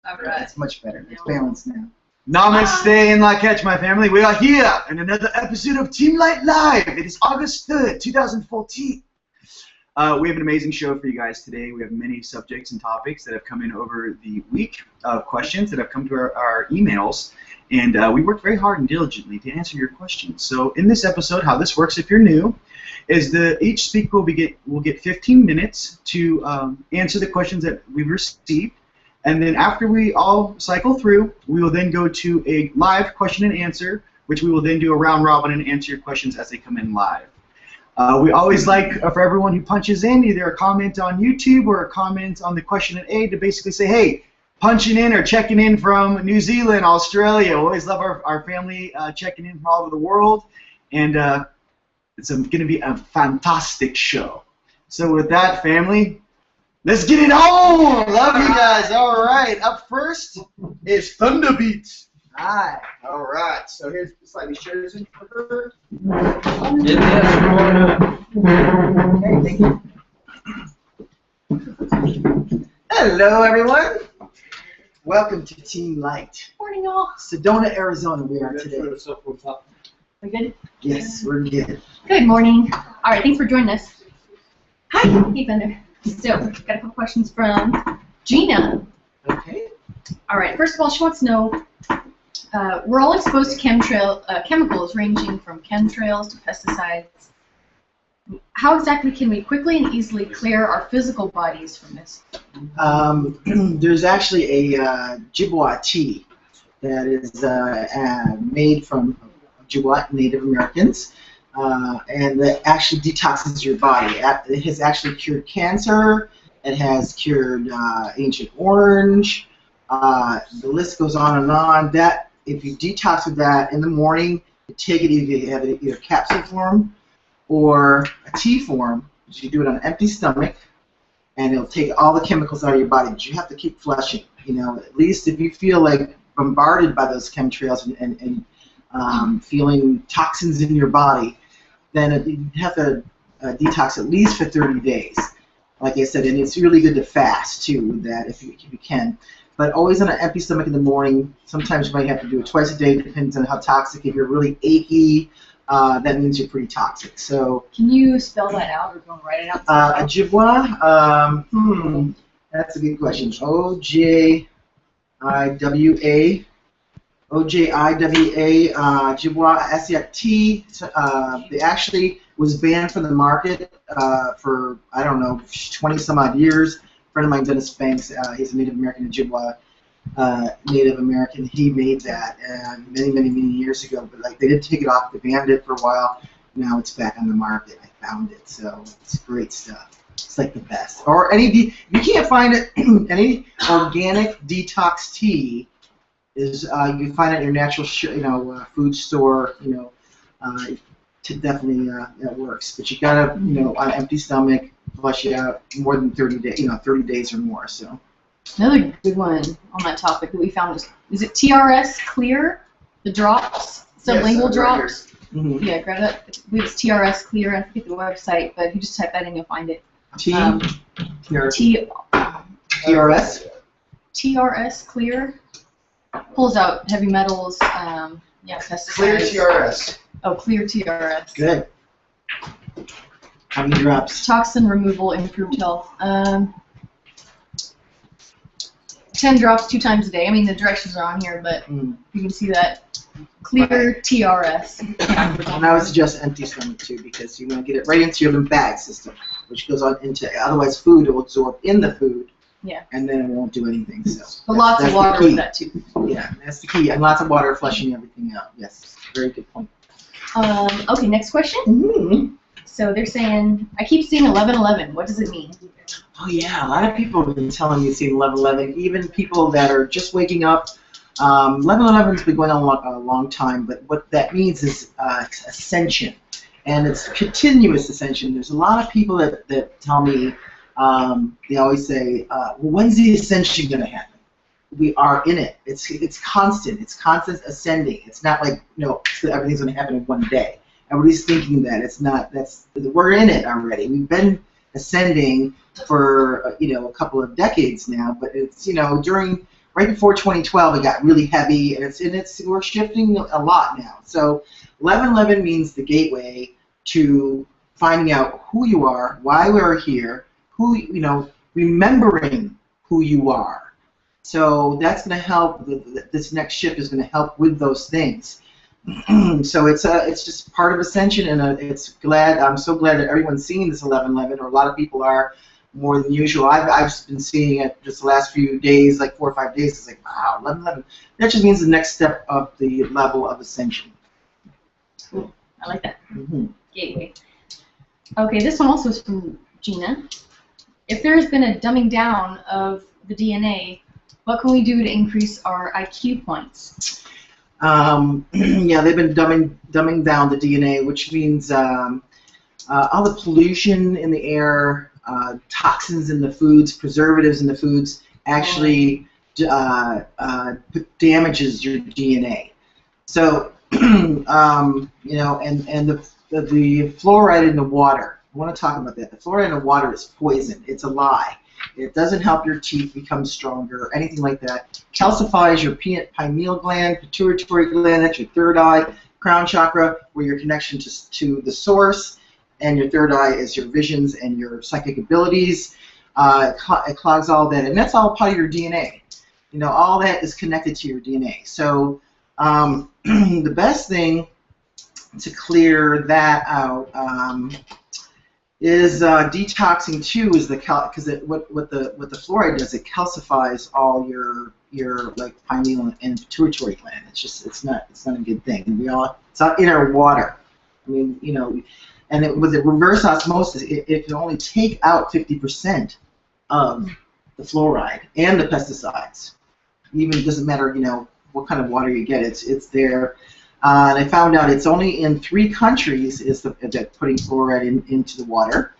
All right. It's much better. It's balanced now. Namaste and La Catch, my family. We are here in another episode of Team Light Live. It is August 3rd, 2014. We have an amazing show for you guys today. We have many subjects and topics that have come in over the week of questions that have come to our emails. And we worked very hard and diligently to answer your questions. So in this episode, how this works if you're new, is each speaker will get 15 minutes to answer the questions that we've received. And then after we all cycle through, we will then go to a live question and answer, which we will then do a round robin and answer your questions as they come in live. We always like for everyone who punches in, either a comment on YouTube or a comment on the question and A, to basically say, hey, punching in or checking in from New Zealand, Australia. We always love our family checking in from all over the world. And it's going to be a fantastic show. So with that, family, let's get it on! Love you guys. All right. Up first is Thunderbeat. Hi. All right. So here's slightly shares in for her. Get this. Okay, thank you. Hello, everyone. Welcome to Team Light. Morning, y'all. Sedona, Arizona, we are today. We good? Yes, we're good. Good morning. All right, thanks for joining us. Hi. Hey, Thunder. So, got a couple questions from Gina. Okay. All right, first of all, she wants to know, we're all exposed to chemicals ranging from chemtrails to pesticides. How exactly can we quickly and easily clear our physical bodies from this? There's actually a Ojibwa tea that is made from Ojibwa Native Americans, and that actually detoxes your body. It has actually cured cancer. It has cured Ancient Orange. The list goes on and on. That if you detox with that in the morning, you take it either capsule form or a tea form. You do it on an empty stomach, and it'll take all the chemicals out of your body. But you have to keep flushing. You know, at least if you feel like bombarded by those chemtrails and feeling toxins in your body, then you have to detox at least for 30 days. Like I said, and it's really good to fast too with that if you can. But always on an empty stomach in the morning. Sometimes you might have to do it twice a day. Depends on how toxic. If you're really achy, that means you're pretty toxic. So Can you spell that out or go and write it out? Ojibwa. That's a good question. Ojibwa. Ojibwa. Ojibwa. S-E-T. They actually was banned from the market for, I don't know, 20 some odd years. A friend of mine, Dennis Banks, he's a Native American Ojibwa Native American. He made that many years ago. But like they did take it off. They banned it for a while. Now it's back on the market. I found it, so it's great stuff. It's like the best. Or if you can't find it, any organic detox tea is you can find it at your natural food store. Definitely that works. But you gotta on an empty stomach flush it out more than 30 days. 30 days or more. So. Another good one on that topic that we found is it TRS Clear? The drops? Sublingual Yes, drops? Right here. Yeah, grab that. It's TRS Clear. I forget the website, but if you just type that in, you'll find it. TRS? TRS Clear pulls out heavy metals, pesticides. Clear TRS. Oh, Clear TRS. Good. How many drops? Toxin removal, improved health. 10 drops 2 times a day. I mean, the directions are on here, but you can see that. Clear TRS. And I would suggest empty stomach too, because you want to get it right into your lymphatic system, which goes on into, otherwise food will absorb in the food. Yeah. And then it won't do anything. So. But lots of water with that too. Yeah, that's the key. And lots of water flushing everything out. Yes, very good point. Okay, next question. Mm-hmm. So they're saying, I keep seeing 1111. What does it mean? Oh yeah, a lot of people have been telling me seeing 1111. Even people that are just waking up. 1111's been going on a long time, but what that means is ascension, and it's continuous ascension. There's a lot of people that tell me, they always say, well, when's the ascension going to happen? We are in it. It's constant. It's constant ascending. It's not like everything's going to happen in one day. Everybody's thinking that it's not. We're in it already. We've been ascending for a couple of decades now, but it's right before 2012, it got really heavy, and we're shifting a lot now. So 1111 means the gateway to finding out who you are, why we're here, remembering who you are. So that's going to help. This next shift is going to help with those things. So it's just part of ascension, and I'm so glad that everyone's seeing this 1111, or a lot of people are more than usual. I've been seeing it just the last few days, like 4 or 5 days. It's like, wow, 1111. That just means the next step of the level of ascension. Cool. I like that. Mm-hmm. Gateway. Okay, this one also is from Gina. If there has been a dumbing down of the DNA, what can we do to increase our IQ points? Yeah, they've been dumbing down the DNA, which means all the pollution in the air, toxins in the foods, preservatives in the foods, actually damages your DNA. So, and the fluoride in the water. I want to talk about that. The fluoride in the water is poison. It's a lie. It doesn't help your teeth become stronger or anything like that. Calcifies your pineal gland, pituitary gland, that's your third eye, crown chakra, where your connection to the source, and your third eye is your visions and your psychic abilities. It clogs all that, and that's all part of your DNA. All that is connected to your DNA. So the best thing to clear that out is detoxing too. Is because what the fluoride does, it calcifies all your like pineal and pituitary gland. It's not a good thing. And it's not in our water. I mean, and with the reverse osmosis, it can only take out 50% of the fluoride and the pesticides. Even it doesn't matter, what kind of water you get. It's there. And I found out it's only in 3 countries that putting fluoride into the water.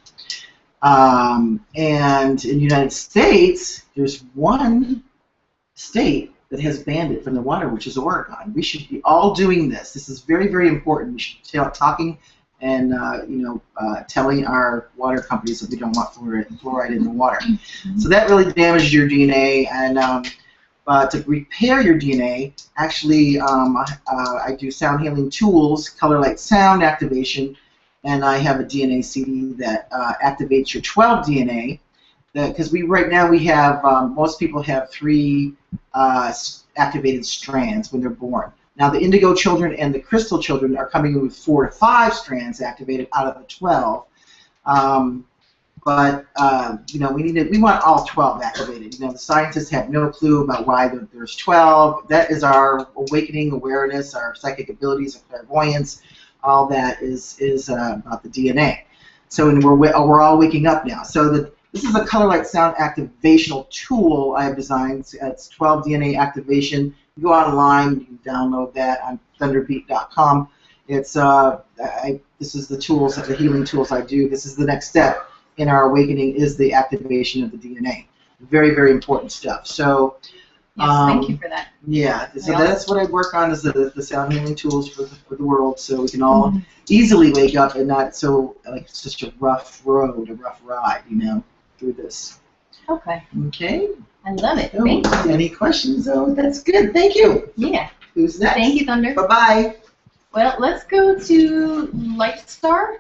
And in the United States, there's 1 state that has banned it from the water, which is Oregon. We should be all doing this. This is very, very important. We should be talking and telling our water companies that we don't want fluoride in the water. So that really damages your DNA. And to repair your DNA, actually, I do sound healing tools, color light sound activation, and I have a DNA CD that activates your 12 DNA. Because right now we have most people have 3 activated strands when they're born. Now the indigo children and the crystal children are coming in with 4 to 5 strands activated out of the 12. But we want all 12 activated. The scientists have no clue about why there's 12. That is our awakening awareness, our psychic abilities, our clairvoyance. All that is about the DNA. So we're all waking up now. So this is a color light sound activational tool I have designed. It's 12 DNA activation. You go online, you can download that on thunderbeat.com. It's this is the tools, the healing tools I do. This is the next step in our awakening, is the activation of the DNA. Very, very important stuff. So, yes, thank you for that. Yeah, so that's what I work on, is the sound healing tools for the world, so we can all easily wake up and not so like it's just a rough road, a rough ride, through this. Okay. Okay. I love it. Oh, Thank you. any questions? Oh, that's good. Thank you. Yeah. Who's next? Thank you, Thunder. Bye-bye. Well, let's go to Lightstar.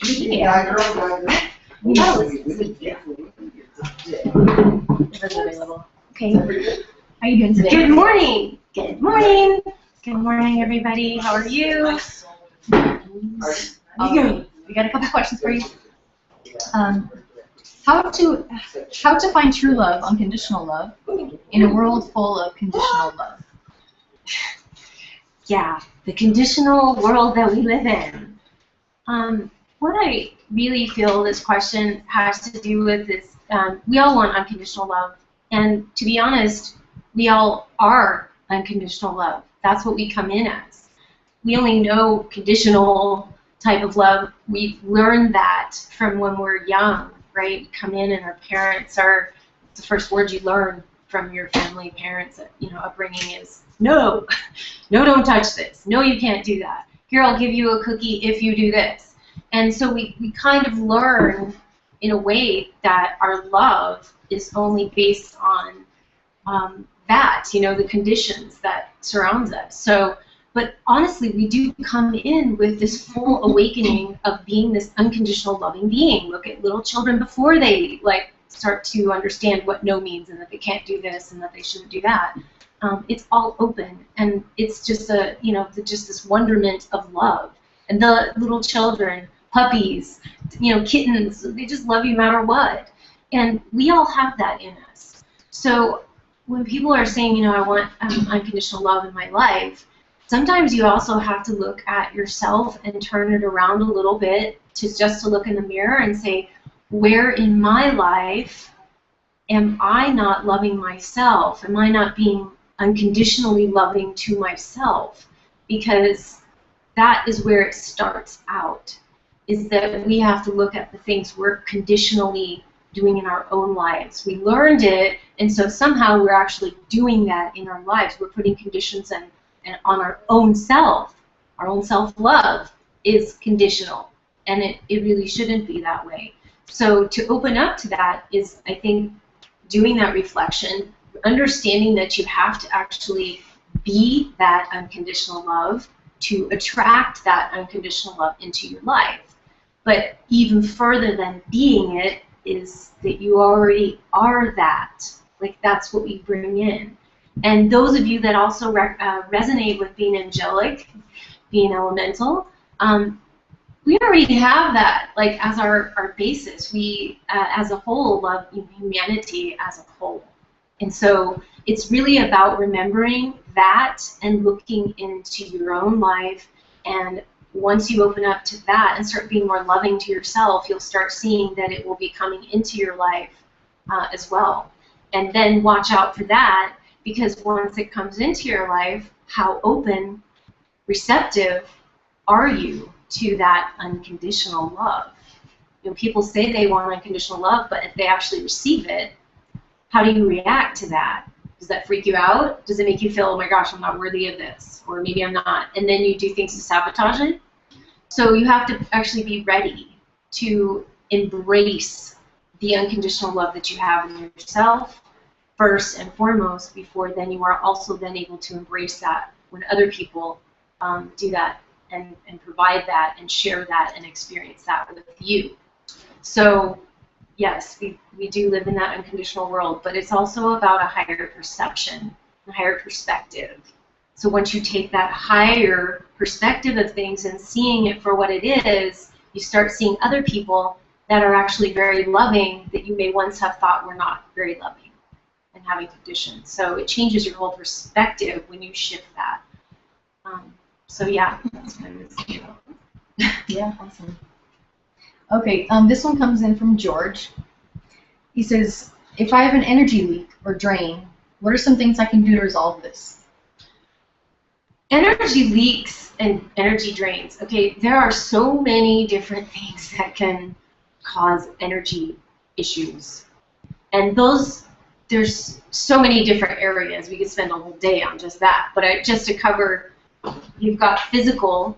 Yeah. Okay. How are you doing today? Good morning. Good morning. Good morning, everybody. How are you? We got a couple questions for you. How to find true love, unconditional love, in a world full of conditional love? Yeah, the conditional world that we live in. What I really feel this question has to do with is we all want unconditional love. And to be honest, we all are unconditional love. That's what we come in as. We only know conditional type of love. We've learned that from when we're young, right? We come in and our parents are, the first word you learn from your family, parents, upbringing is, no, don't touch this. No, you can't do that. Here, I'll give you a cookie if you do this. And so we kind of learn in a way that our love is only based on that, the conditions that surrounds us. So, but honestly, we do come in with this full awakening of being this unconditional loving being. Look at little children before they start to understand what no means and that they can't do this and that they shouldn't do that. It's all open, and it's just just this wonderment of love. And the little children, puppies, kittens, they just love you no matter what. And we all have that in us. So when people are saying, I want unconditional love in my life, sometimes you also have to look at yourself and turn it around a little bit to look in the mirror and say, where in my life am I not loving myself? Am I not being unconditionally loving to myself? Because that is where it starts out, is that we have to look at the things we're conditionally doing in our own lives. We learned it, and so somehow we're actually doing that in our lives. We're putting conditions and on our own self. Our own self-love is conditional, and it really shouldn't be that way. So to open up to that is, I think, doing that reflection, understanding that you have to actually be that unconditional love to attract that unconditional love into your life. But even further than being it is that you already are that. That's what we bring in. And those of you that also resonate with being angelic, being elemental, we already have that as our basis. We, as a whole, love humanity as a whole. And so it's really about remembering that and looking into your own life. And once you open up to that and start being more loving to yourself, you'll start seeing that it will be coming into your life as well. And then watch out for that, because once it comes into your life, how open, receptive are you to that unconditional love? People say they want unconditional love, but if they actually receive it, how do you react to that? Does that freak you out? Does it make you feel, oh my gosh, I'm not worthy of this, or maybe I'm not, and then you do things to sabotage it? So you have to actually be ready to embrace the unconditional love that you have in yourself first and foremost, before then you are also then able to embrace that when other people do that and provide that and share that and experience that with you. So yes, we do live in that unconditional world, but it's also about a higher perception, a higher perspective. So once you take that higher perspective of things and seeing it for what it is, you start seeing other people that are actually very loving that you may once have thought were not very loving and having conditions. So it changes your whole perspective when you shift that. So yeah, that's what I was saying. Yeah, awesome. Okay, this one comes in from George. He says, if I have an energy leak or drain, what are some things I can do to resolve this? Energy leaks and energy drains. Okay, there are so many different things that can cause energy issues. And there's so many different areas. We could spend a whole day on just that. But just to cover, you've got physical,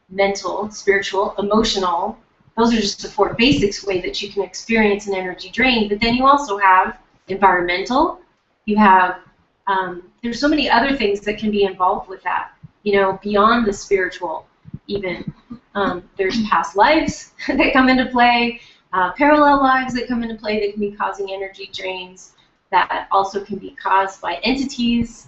mental, spiritual, emotional. Those are just the four basics way that you can experience an energy drain. But then you also have environmental. You have, there's so many other things that can be involved with that, beyond the spiritual even. There's past lives that come into play, parallel lives that come into play that can be causing energy drains, that also can be caused by entities,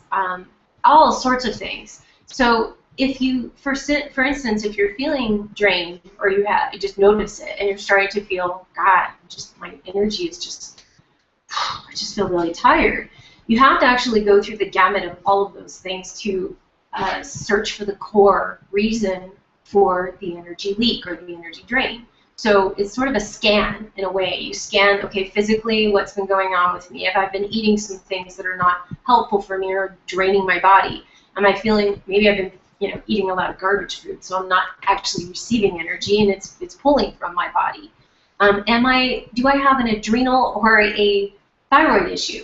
all sorts of things. So if you, for instance, if you're feeling drained, or you just notice it, and you're starting to feel, God, my energy is just, I just feel really tired, you have to actually go through the gamut of all of those things to search for the core reason for the energy leak or the energy drain. So it's sort of a scan, in a way. You scan, okay, physically, what's been going on with me? If I've been eating some things that are not helpful for me or draining my body, am I feeling, maybe I've been eating a lot of garbage food, so I'm not actually receiving energy, and it's pulling from my body. Do I have an adrenal or a thyroid issue?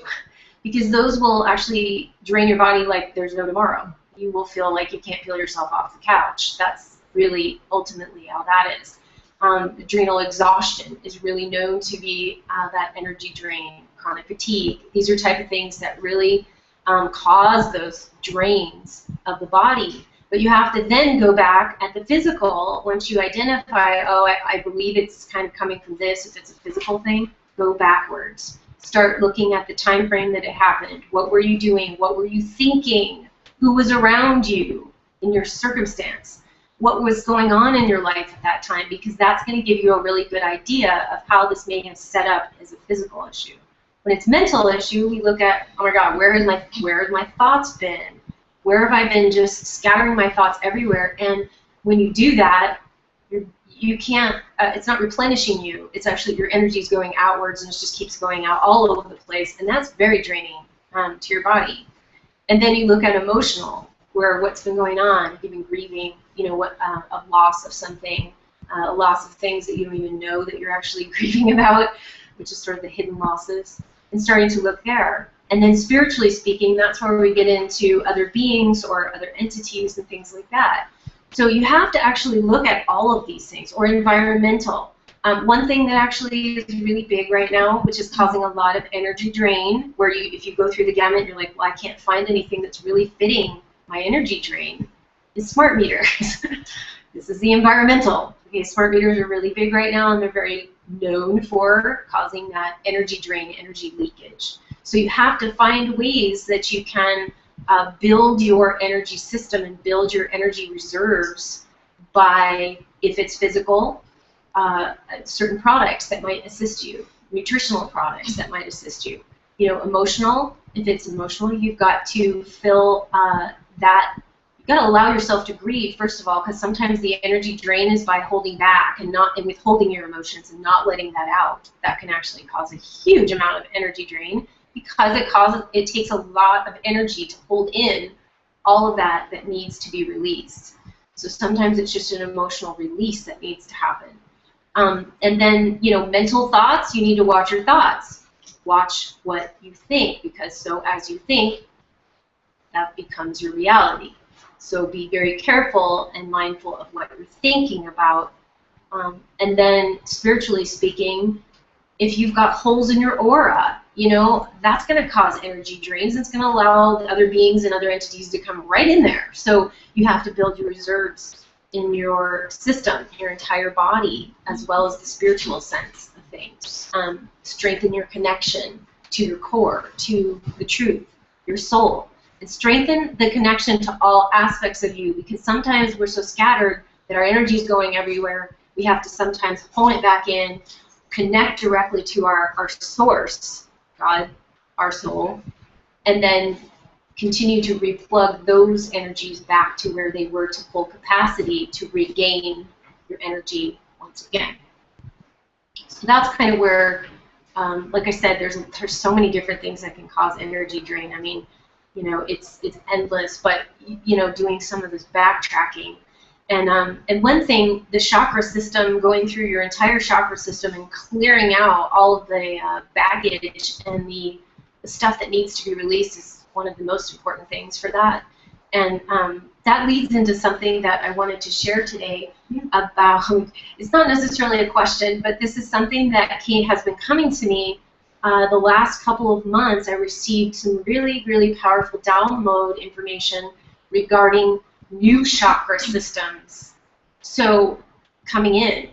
Because those will actually drain your body like there's no tomorrow. You will feel like you can't peel yourself off the couch. That's really ultimately how that is. Adrenal exhaustion is really known to be that energy drain. chronic fatigue. These are type of things that really cause those drains of the body. But you have to then go back at the physical. Once you identify, oh, I believe it's kind of coming from this, if it's a physical thing, go backwards. Start looking at the time frame that it happened. What were you doing? What were you thinking? Who was around you in your circumstance? What was going on in your life at that time? Because that's going to give you a really good idea of how this may have set up as a physical issue. When it's mental issue, we look at, oh my God, where have my thoughts been? Where have I been just scattering my thoughts everywhere? And when you do that, you can't, it's not replenishing you. It's actually your energy is going outwards and it just keeps going out all over the place. And that's very draining to your body. And then you look at emotional, where what's been going on. You've been grieving, you know, a loss of something, a loss of things that you don't even know that you're actually grieving about, which is sort of the hidden losses, and starting to look there. And then spiritually speaking, that's where we get into other beings or other entities and things like that. So you have to actually look at all of these things, or environmental. One thing that actually is really big right now, which is causing a lot of energy drain, where if you go through the gamut, you're like, well, I can't find anything that's really fitting my energy drain, is smart meters. This is the environmental. Okay, smart meters are really big right now, and they're very known for causing that energy drain, energy leakage. So you have to find ways that you can build your energy system and build your energy reserves by, if it's physical, certain products that might assist you, nutritional products that might assist you. You know, emotional, if it's emotional, you've got to fill that. You've got to allow yourself to grieve, first of all, because sometimes the energy drain is by holding back and withholding your emotions and not letting that out. That can actually cause a huge amount of energy drain, because it takes a lot of energy to hold in all of that needs to be released. So sometimes it's just an emotional release that needs to happen. And then, you know, mental thoughts, you need to watch your thoughts. Watch what you think, because so as you think, that becomes your reality. So be very careful and mindful of what you're thinking about. And then spiritually speaking, if you've got holes in your aura, you know, that's going to cause energy drains. It's going to allow the other beings and other entities to come right in there. So you have to build your reserves in your system, your entire body, as well as the spiritual sense of things. Strengthen your connection to your core, to the truth, your soul. And strengthen the connection to all aspects of you, because sometimes we're so scattered that our energy is going everywhere. We have to sometimes hone it back in, connect directly to our source, God, our soul, and then continue to replug those energies back to where they were to full capacity to regain your energy once again. So that's kind of where, like I said, there's so many different things that can cause energy drain. I mean, you know, it's endless, but, you know, doing some of this backtracking. And one thing, the chakra system, going through your entire chakra system and clearing out all of the baggage and the stuff that needs to be released is one of the most important things for that. And that leads into something that I wanted to share today about, it's not necessarily a question, but this is something that has been coming to me the last couple of months. I received some really, really powerful download information regarding new chakra systems. So coming in,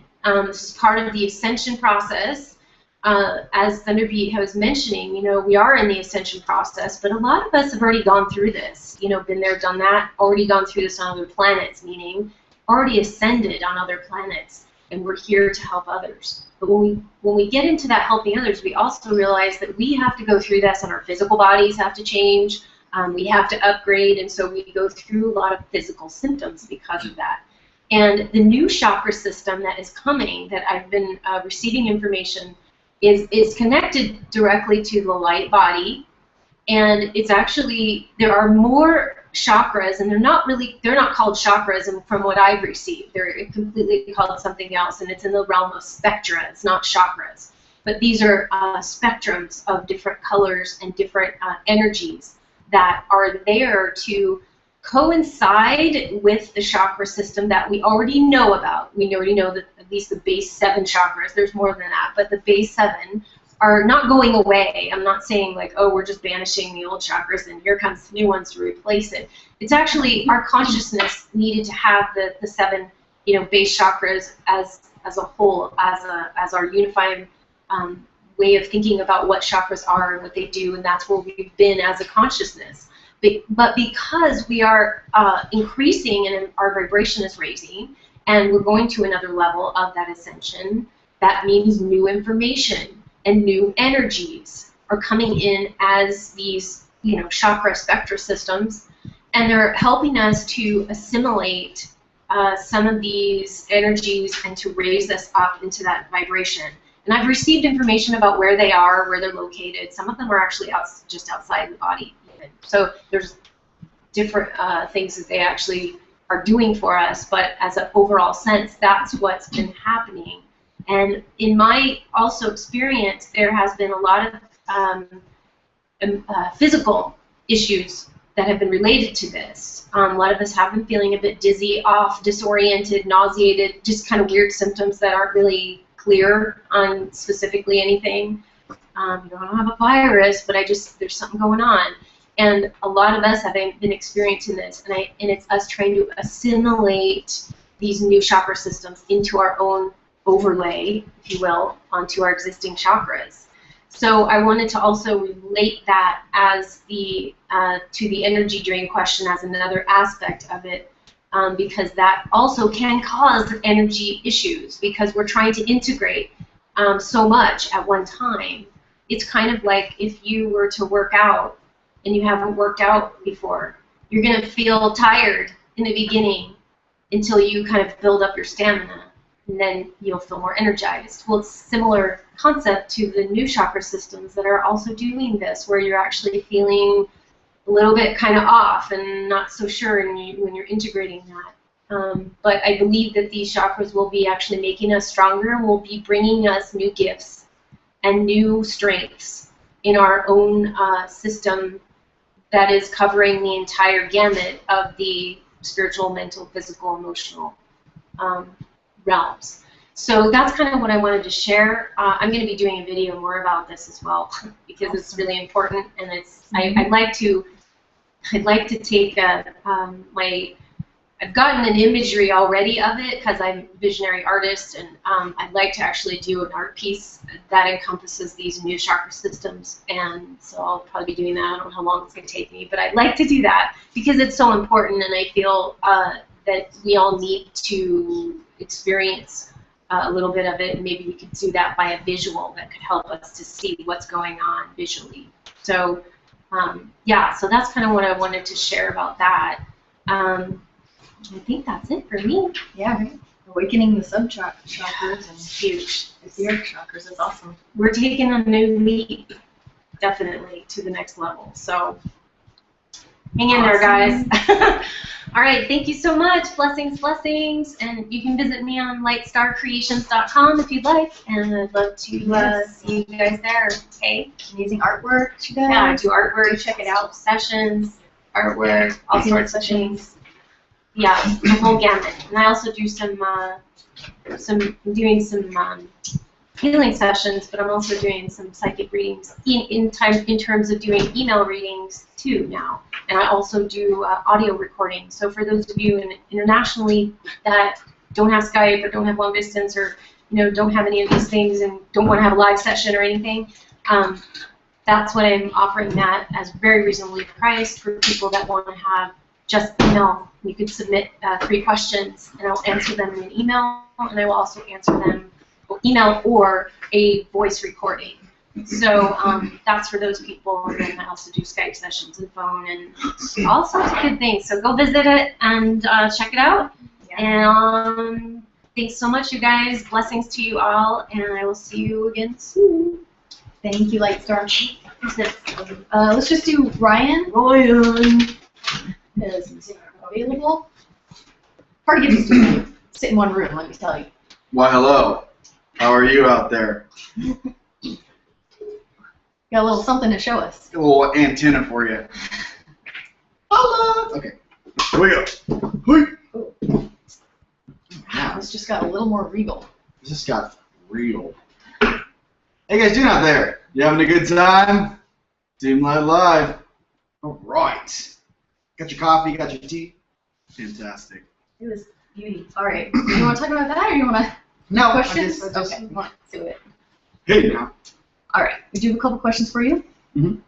this is part of the ascension process. As Thunderbeat was mentioning, you know, we are in the ascension process, but a lot of us have already gone through this, you know, been there, done that, already gone through this on other planets, meaning already ascended on other planets, and we're here to help others. But when we get into that helping others, we also realize that we have to go through this, and our physical bodies have to change, we have to upgrade, and so we go through a lot of physical symptoms because of that. And the new chakra system that is coming, that I've been receiving information, is connected directly to the light body, and it's actually, there are more chakras, and they're not called chakras, and from what I've received, they're completely called something else, and it's in the realm of spectra. It's not chakras, but these are spectrums of different colors and different energies that are there to coincide with the chakra system that we already know about. We already know that at least the base 7 chakras, there's more than that, but the base 7 are not going away. I'm not saying like, oh, we're just banishing the old chakras and here comes new ones to replace it. It's actually our consciousness needed to have the 7, base chakras as a whole, as our unifying way of thinking about what chakras are and what they do, and that's where we've been as a consciousness. But because we are increasing and our vibration is raising, and we're going to another level of that ascension, that means new information and new energies are coming in as these, chakra spectra systems, and they're helping us to assimilate some of these energies and to raise us up into that vibration. And I've received information about where they are, where they're located. Some of them are actually just outside the body. So there's different things that they actually are doing for us, but as an overall sense, that's what's been happening. And in my also experience, there has been a lot of physical issues that have been related to this. A lot of us have been feeling a bit dizzy, off, disoriented, nauseated, just kind of weird symptoms that aren't really clear on specifically anything. I don't have a virus, but there's something going on. And a lot of us have been experiencing this, and it's us trying to assimilate these new chakra systems into our own overlay, if you will, onto our existing chakras. So I wanted to also relate that as to the energy drain question as another aspect of it, because that also can cause energy issues because we're trying to integrate so much at one time. It's kind of like if you were to work out and you haven't worked out before, you're going to feel tired in the beginning until you kind of build up your stamina, and then you'll feel more energized. Well, it's a similar concept to the new chakra systems that are also doing this, where you're actually feeling a little bit kind of off and not so sure when you're integrating that. But I believe that these chakras will be actually making us stronger and will be bringing us new gifts and new strengths in our own system that is covering the entire gamut of the spiritual, mental, physical, emotional realms. So that's kind of what I wanted to share. I'm going to be doing a video more about this as well because it's really important, and I'd like to take I've gotten an imagery already of it because I'm a visionary artist, and I'd like to actually do an art piece that encompasses these new chakra systems, and so I'll probably be doing that. I don't know how long it's going to take me, but I'd like to do that because it's so important, and I feel that we all need to experience a little bit of it, and maybe we could do that by a visual that could help us to see what's going on visually. So yeah, so that's kind of what I wanted to share about that. I think that's it for me. Yeah, right. Awakening the sub-chakras and huge. The earth chakras is awesome. We're taking a new leap, definitely, to the next level. So hang in there, guys. All right, thank you so much. Blessings, blessings. And you can visit me on lightstarcreations.com if you'd like. And I'd love to see you guys there. Okay. Amazing artwork she does. Yeah, I do artwork. Check it out. Sessions, artwork, all sorts of things. Yeah, the whole gamut. And I also do doing some healing sessions, but I'm also doing some psychic readings in terms of doing email readings too now. And I also do audio recording. So for those of you internationally that don't have Skype or don't have long distance or don't have any of these things and don't want to have a live session or anything, that's what I'm offering that as very reasonably priced for people that want to have just email. You could submit 3 questions, and I'll answer them in an email, and I will also answer them email or a voice recording. So that's for those people, and then I also do Skype sessions and phone and all sorts of good things. So go visit it and check it out. Yeah. And thanks so much, you guys. Blessings to you all, and I will see you again soon. Thank you, Lightstar. Let's just do Ryan. Is available. Hard to get used to sit in one room, let me tell you. Why, hello. How are you out there? Got a little something to show us. A little antenna for you. Holla! Okay. Here we go. Wow, this just got a little more regal. This just got real. Hey guys, doing out there? You having a good time? Team Light Live. All right. Got your coffee, got your tea? Fantastic. It was beauty. All right. You want to talk about that, or you want to? No, Questions? I just- Okay. You want to do it? Hey now. All right. We do have a couple questions for you. Mhm.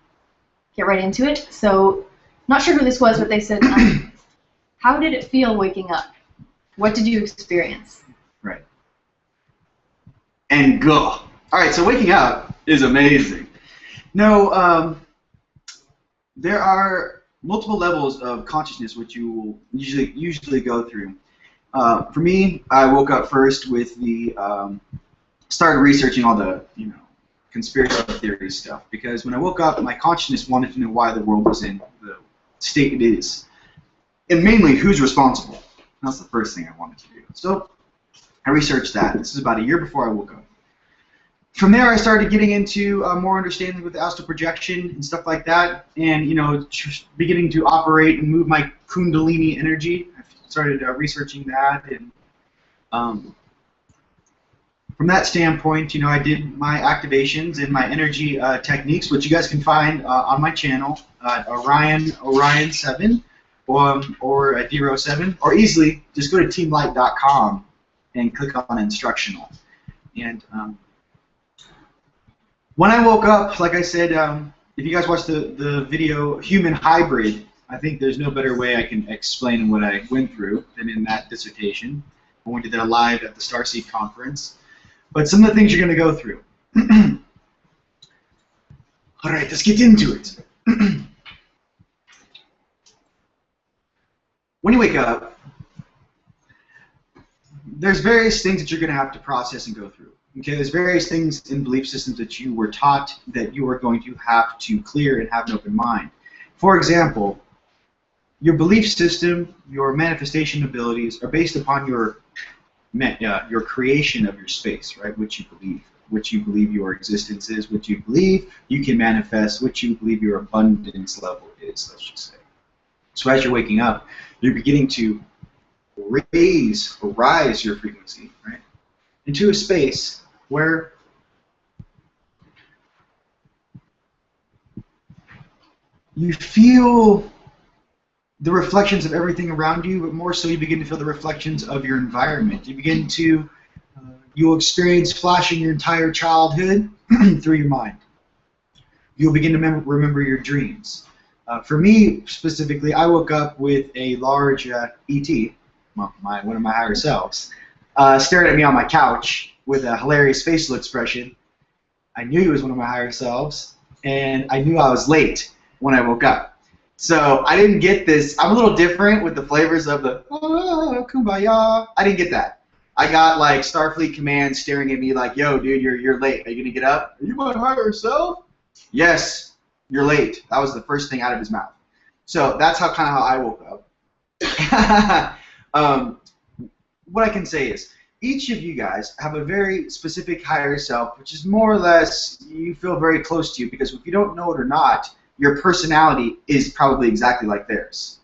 Get right into it. So, not sure who this was, but they said, how did it feel waking up? What did you experience? Right. And go. All right, so waking up is amazing. No, there are multiple levels of consciousness which you will usually go through. For me, I woke up first with the started researching all the conspiracy theory stuff, because when I woke up, my consciousness wanted to know why the world was in the state it is, and mainly who's responsible. That's the first thing I wanted to do. So I researched that. This is about a year before I woke up. From there, I started getting into more understanding with astral projection and stuff like that, and beginning to operate and move my Kundalini energy. I started researching that, and from that standpoint, I did my activations and my energy techniques, which you guys can find on my channel, Orion 7 or 07, or easily just go to teamlight.com and click on instructional. And when I woke up, like I said, if you guys watched the video Human Hybrid, I think there's no better way I can explain what I went through than in that dissertation. I went to that live at the Starseed conference. But some of the things you're going to go through. All right, let's get into it. When you wake up, there's various things that you're going to have to process and go through. Okay, there's various things in belief systems that you were taught that you are going to have to clear and have an open mind. For example, your belief system, your manifestation abilities are based upon your creation of your space, right? What you believe your existence is, what you believe you can manifest, what you believe your abundance level is, let's just say. So as you're waking up, you're beginning to rise your frequency, right, into a space where you feel the reflections of everything around you, but more so you begin to feel the reflections of your environment. You begin to, you'll experience flashing your entire childhood through your mind. You'll begin to remember your dreams. For me, specifically, I woke up with a large ET, one of my higher selves, staring at me on my couch with a hilarious facial expression. I knew he was one of my higher selves, and I knew I was late when I woke up. So I didn't get this. I'm a little different with the flavors of the kumbaya. I didn't get that. I got like Starfleet Command staring at me like, "Yo, dude, you're late. Are you gonna get up? Are you my higher self?" Yes, you're late. That was the first thing out of his mouth. So that's how I woke up. What I can say is, each of you guys have a very specific higher self, which is more or less you feel very close to you, because if you don't know it or not, your personality is probably exactly like theirs.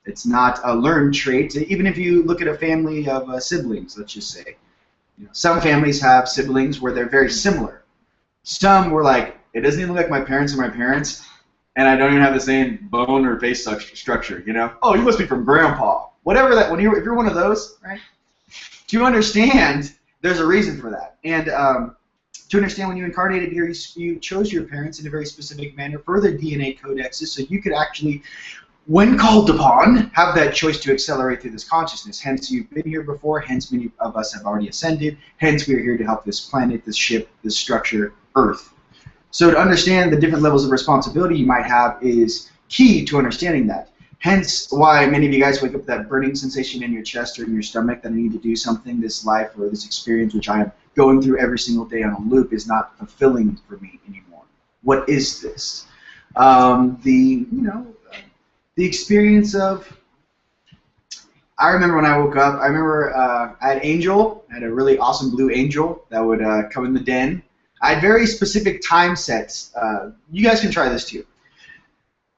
It's not a learned trait. Even if you look at a family of siblings, let's just say. Some families have siblings where they're very similar. Some were like, it doesn't even look like my parents are my parents, and I don't even have the same bone or face structure, Oh, you must be from grandpa. Whatever that, if you're one of those, right? To understand, there's a reason for that. And to understand, when you incarnated here, you chose your parents in a very specific manner for their DNA codexes, so you could actually, when called upon, have that choice to accelerate through this consciousness. Hence, you've been here before. Hence, many of us have already ascended. Hence, we are here to help this planet, this ship, this structure, Earth. So to understand the different levels of responsibility you might have is key to understanding that. Hence why many of you guys wake up with that burning sensation in your chest or in your stomach that I need to do something. This life or this experience, which I am going through every single day on a loop, is not fulfilling for me anymore. What is this? The experience of, I remember when I woke up, I remember I had Angel, I had a really awesome blue angel that would come in the den. I had very specific time sets. You guys can try this too.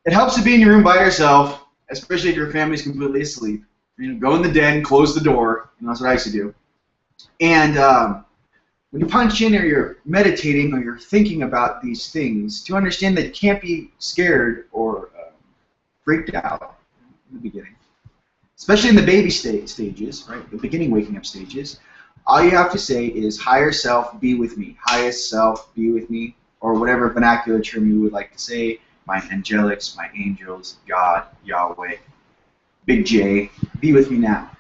It helps to be in your room by yourself, especially if your family's completely asleep. Go in the den, close the door, and that's what I used to do. And when you punch in or you're meditating or you're thinking about these things, to understand that you can't be scared or freaked out in the beginning, especially in the baby stages, right? The beginning waking up stages. All you have to say is, higher self, be with me. Highest self, be with me. Or whatever vernacular term you would like to say. My angelics, my angels, God, Yahweh, Big J, be with me now.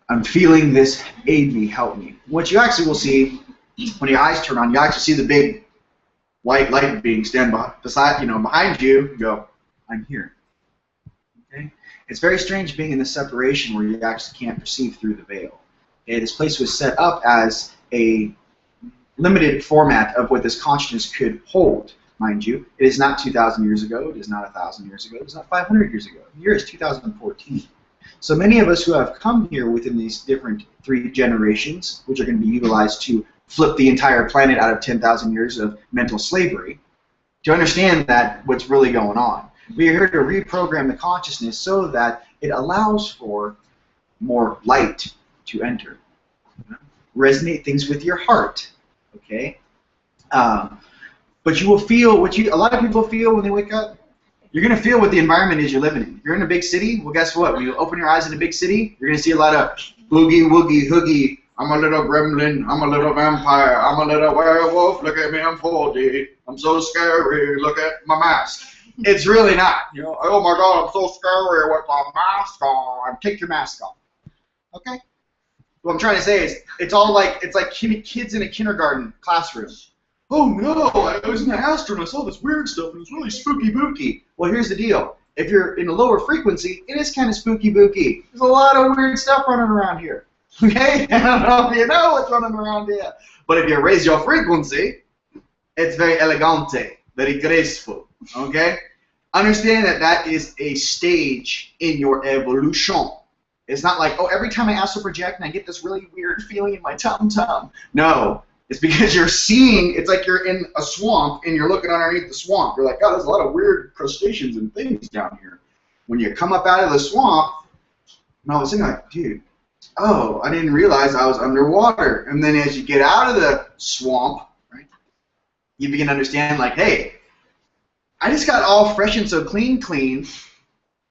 I'm feeling this, aid me, help me. What you actually will see, when your eyes turn on, you actually see the big white light being stand behind you, and go, I'm here. Okay? It's very strange being in the separation where you actually can't perceive through the veil. Okay? This place was set up as a limited format of what this consciousness could hold, mind you. It is not 2,000 years ago, it is not 1,000 years ago, it is not 500 years ago. The year is 2014. So many of us who have come here within these different 3 generations, which are going to be utilized to flip the entire planet out of 10,000 years of mental slavery, to understand that what's really going on. We are here to reprogram the consciousness so that it allows for more light to enter. Resonate things with your heart, okay? But you will feel what a lot of people feel when they wake up. You're going to feel what the environment is you're living in. If you're in a big city, well, guess what? When you open your eyes in a big city, you're going to see a lot of boogie, woogie, hoogie. I'm a little gremlin. I'm a little vampire. I'm a little werewolf. Look at me, I'm 40. I'm so scary. Look at my mask. It's really not. You know, oh my God, I'm so scary with my mask on. Take your mask off. Okay? What I'm trying to say is, it's like kids in a kindergarten classroom. Oh no, I was in the astro and I saw this weird stuff and it was really spooky booky. Well, here's the deal. If you're in a lower frequency, it is kind of spooky booky. There's a lot of weird stuff running around here. Okay? I don't know if you know what's running around here. But if you raise your frequency, it's very elegante, very graceful. Okay? Understand that that is a stage in your evolution. It's not like, oh, every time I astral project and I get this really weird feeling in my tum-tum. No. It's because you're seeing, it's like you're in a swamp and you're looking underneath the swamp. You're like, oh, there's a lot of weird crustaceans and things down here. When you come up out of the swamp, and all of a sudden you're like, dude, oh, I didn't realize I was underwater. And then as you get out of the swamp, right, you begin to understand, like, hey, I just got all fresh and so clean.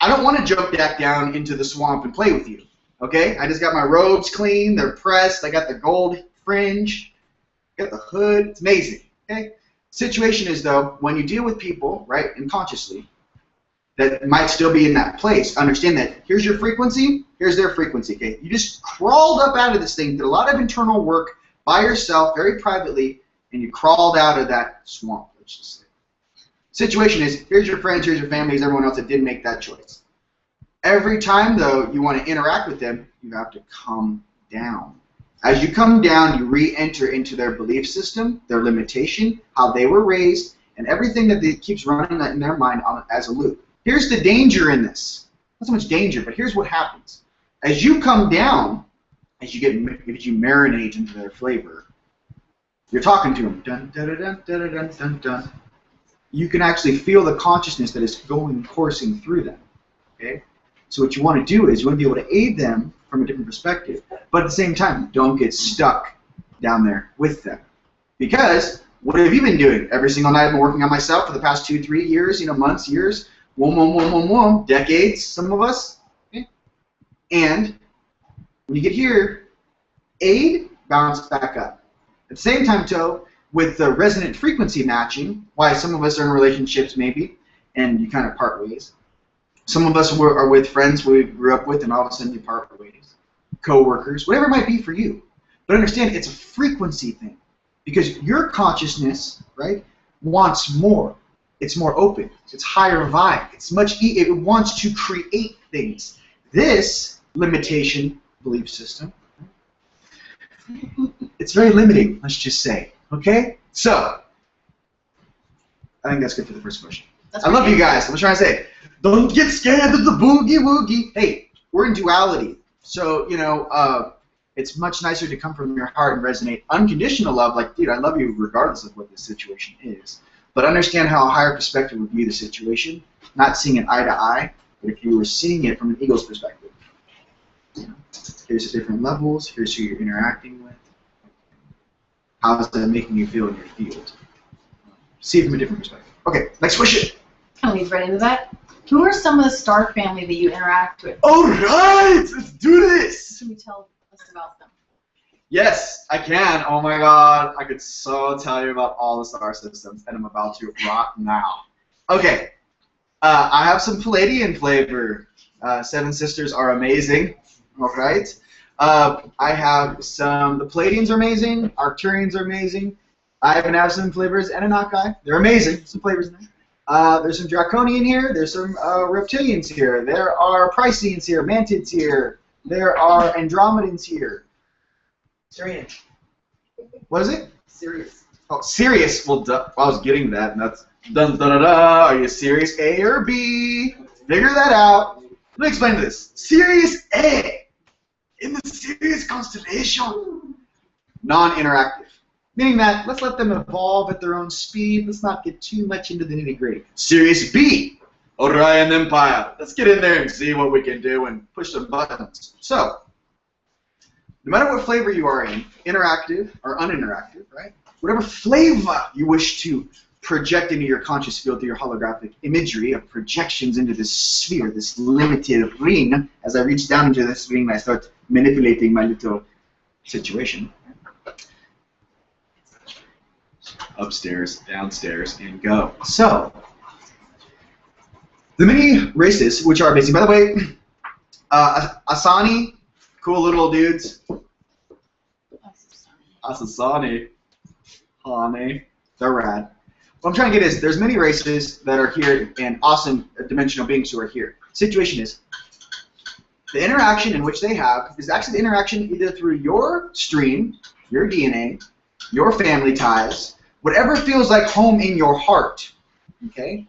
I don't want to jump back down into the swamp and play with you. Okay? I just got my robes clean. They're pressed. I got the gold fringe. Got the hood. It's amazing. Okay? Situation is, though, when you deal with people, right, unconsciously, that might still be in that place, understand that here's your frequency, here's their frequency. Okay? You just crawled up out of this thing, did a lot of internal work by yourself, very privately, and you crawled out of that swamp. Let's just say. Situation is, here's your friends, here's your families, everyone else that did make that choice. Every time, though, you want to interact with them, you have to come down. As you come down, you re-enter into their belief system, their limitation, how they were raised, and everything that keeps running in their mind as a loop. Here's the danger in this. Not so much danger, but here's what happens. As you come down, as you marinate into their flavor, you're talking to them. Dun, dun, dun, dun, dun, dun, dun. You can actually feel the consciousness that is coursing through them. Okay? So what you want to do is you want to be able to aid them from a different perspective. But at the same time, don't get stuck down there with them. Because what have you been doing? Every single night I've been working on myself for the past 2-3 years, months, years, decades, some of us. Okay? And when you get here, aid, bounce back up. At the same time, too, with the resonant frequency matching, why some of us are in relationships maybe, and you kind of part ways. Some of us are with friends we grew up with, and all of a sudden you part ways. Co-workers, whatever it might be for you. But understand, it's a frequency thing. Because your consciousness, right, wants more. It's more open. It's higher vibe. It's it wants to create things. This limitation belief system, it's very limiting, let's just say. Okay? So, I think that's good for the first question. I love you guys. I'm trying to say, don't get scared of the boogie woogie. Hey, we're in duality. So, it's much nicer to come from your heart and resonate unconditional love, like, dude, I love you regardless of what this situation is. But understand how a higher perspective would view the situation, not seeing it eye to eye, but if you were seeing it from an ego's perspective. Here's the different levels, here's who you're interacting with. How's that making you feel in your field? See it from a different perspective. Okay, next question. Can we lead right into that? Who are some of the star family that you interact with? All right, let's do this. Can you tell us about them? Yes, I can. Oh my God, I could so tell you about all the star systems, and I'm about to right now. Okay, I have some Palladian flavor. Seven Sisters are amazing. All right. I have some. The Palladians are amazing. Arcturians are amazing. I even have some flavors. Anunnaki. They're amazing. Some flavors in there. There's some Draconian here. There's some Reptilians here. There are Pisceans here. Mantids here. There are Andromedans here. Syrian. What is it? Sirius. Oh, Sirius. Well, I was getting that, and that's dun da da da. Are you Sirius A or B? Figure that out. Let me explain this. Sirius A in the Sirius constellation, non-interactive, meaning that let's let them evolve at their own speed. Let's not get too much into the nitty-gritty. Sirius B, Orion Empire. Let's get in there and see what we can do and push some buttons. So, no matter what flavor you are in, interactive or uninteractive, right? Whatever flavor you wish to project into your conscious field through your holographic imagery of projections into this sphere, this limited ring. As I reach down into this ring, I start manipulating my little situation. Upstairs, downstairs, and go. So, the many races, which are basically, by the way, Asani, cool little dudes. Asani, honey, they're rad. What I'm trying to get is, there's many races that are here and awesome dimensional beings who are here. Situation is, the interaction in which they have is actually the interaction either through your stream, your DNA, your family ties, whatever feels like home in your heart. Okay?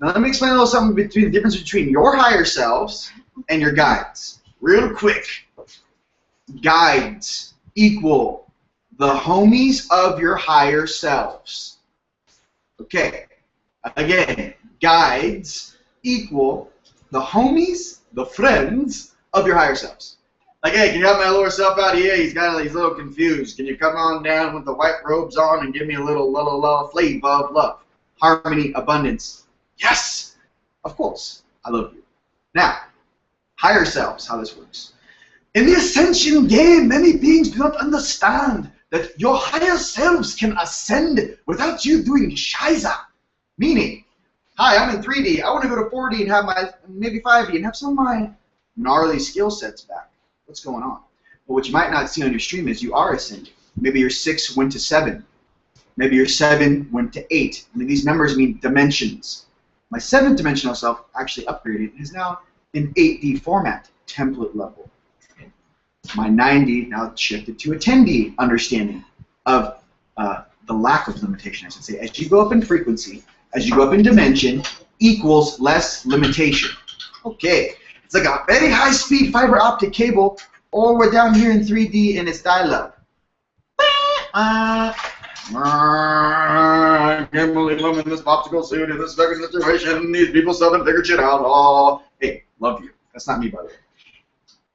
Now let me explain a little something between the difference between your higher selves and your guides. Real quick. Guides equal the homies of your higher selves. Okay. Again, guides equal the homies, the friends of your higher selves. Like, hey, can you help my lower self out here? He's a little confused. Can you come on down with the white robes on and give me a little flavor of love, harmony, abundance? Yes, of course. I love you. Now, higher selves, how this works. In the ascension game, many beings do not understand that your higher selves can ascend without you doing shiza. Meaning, hi, I'm in 3D. I want to go to 4D and have my, maybe 5D, and have some of my gnarly skill sets back. What's going on? Well, what you might not see on your stream is you are ascending. Maybe your 6 went to 7. Maybe your 7 went to 8. I mean, these numbers mean dimensions. My 7th dimensional self actually upgraded and is now in 8D format, template level. My 9D now shifted to a 10D understanding of the lack of limitation, I should say. As you go up in frequency, as you go up in dimension, equals less limitation. Okay. It's like a very high-speed fiber optic cable, or we're down here in 3D and it's dial-up. I can't believe I'm in this popsicle suit in this fucking situation. These people still haven't figured shit out. Oh, hey, love you. That's not me, by the way.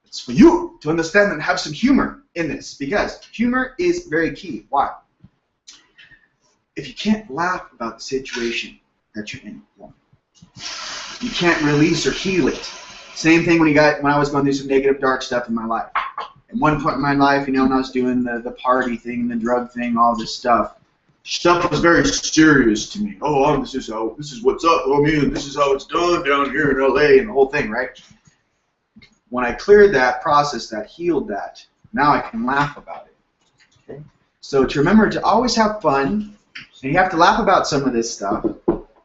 It's for you to understand and have some humor in this, because humor is very key. Why? If you can't laugh about the situation that you're in, you can't release or heal it. Same thing when I was going through some negative, dark stuff in my life. At one point in my life, you know, when I was doing the party thing, the drug thing, all this stuff was very serious to me. Oh, this is what's up. Oh man, this is how it's done down here in LA, and the whole thing, right? When I cleared that, processed that, healed that, now I can laugh about it. Okay? So to remember to always have fun, and you have to laugh about some of this stuff.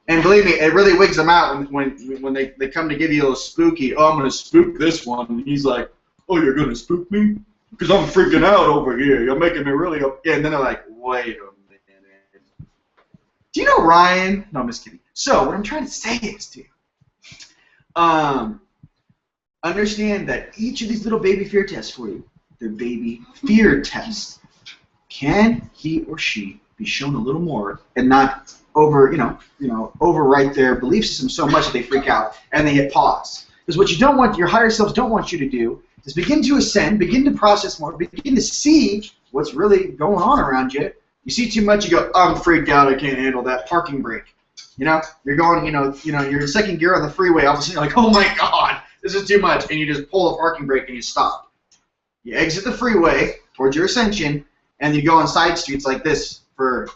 And believe me, it really wigs them out when they come to give you a little spooky. Oh, I'm going to spook this one. And he's like, oh, you're going to spook me? Because I'm freaking out over here. You're making me really up. Yeah, and then they're like, wait a minute. Do you know Ryan? No, I'm just kidding. So what I'm trying to say is to you, understand that each of these little baby fear tests for you, they're baby fear tests. Can he or she be shown a little more and not overwrite their belief system so much that they freak out and they hit pause? Because what you don't want, your higher selves don't want you to do, is begin to ascend, begin to process more, begin to see what's really going on around you You see too much, you go, I'm freaked out, I can't handle that. Parking brake. You know, you're going, you're in second gear on the freeway, all of a sudden you're like, oh my God, this is too much, and you just pull the parking brake and you stop. You exit the freeway towards your ascension, and you go on side streets like this for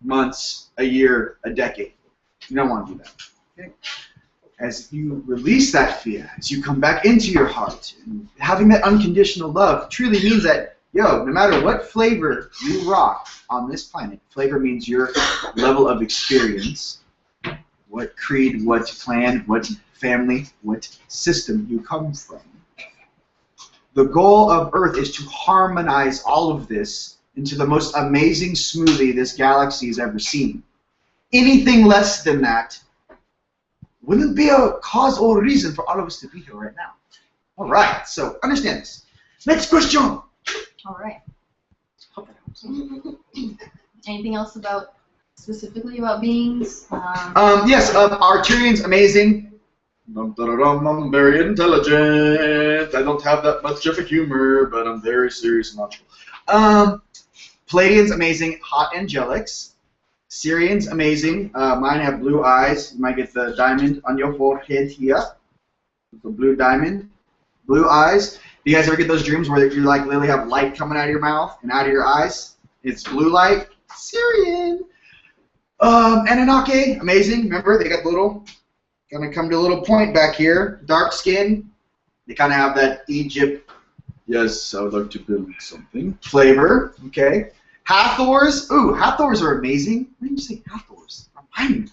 months, a year, a decade. You don't want to do that. Okay? As you release that fear, as you come back into your heart, and having that unconditional love truly means that, no matter what flavor you rock on this planet, flavor means your level of experience, what creed, what clan, what family, what system you come from. The goal of Earth is to harmonize all of this into the most amazing smoothie this galaxy has ever seen. Anything less than that wouldn't be a cause or reason for all of us to be here right now. All right, so understand this. Next question. All right. Anything else specifically about beings? Yes, Arturian's amazing. I'm very intelligent. I don't have that much of a humor, but I'm very serious and logical. Palladian's amazing. Hot angelics. Syrian's amazing. Mine have blue eyes. You might get the diamond on your forehead here. The blue diamond. Blue eyes. Do you guys ever get those dreams where you like literally have light coming out of your mouth and out of your eyes? It's blue light. Syrian. Anunnaki, amazing. Remember, they got the little, gonna come to a little point back here. Dark skin. They kind of have that Egypt, yes, I would like to build something, flavor. Okay. Hathors. Ooh, Hathors are amazing. Why didn't you say Hathors?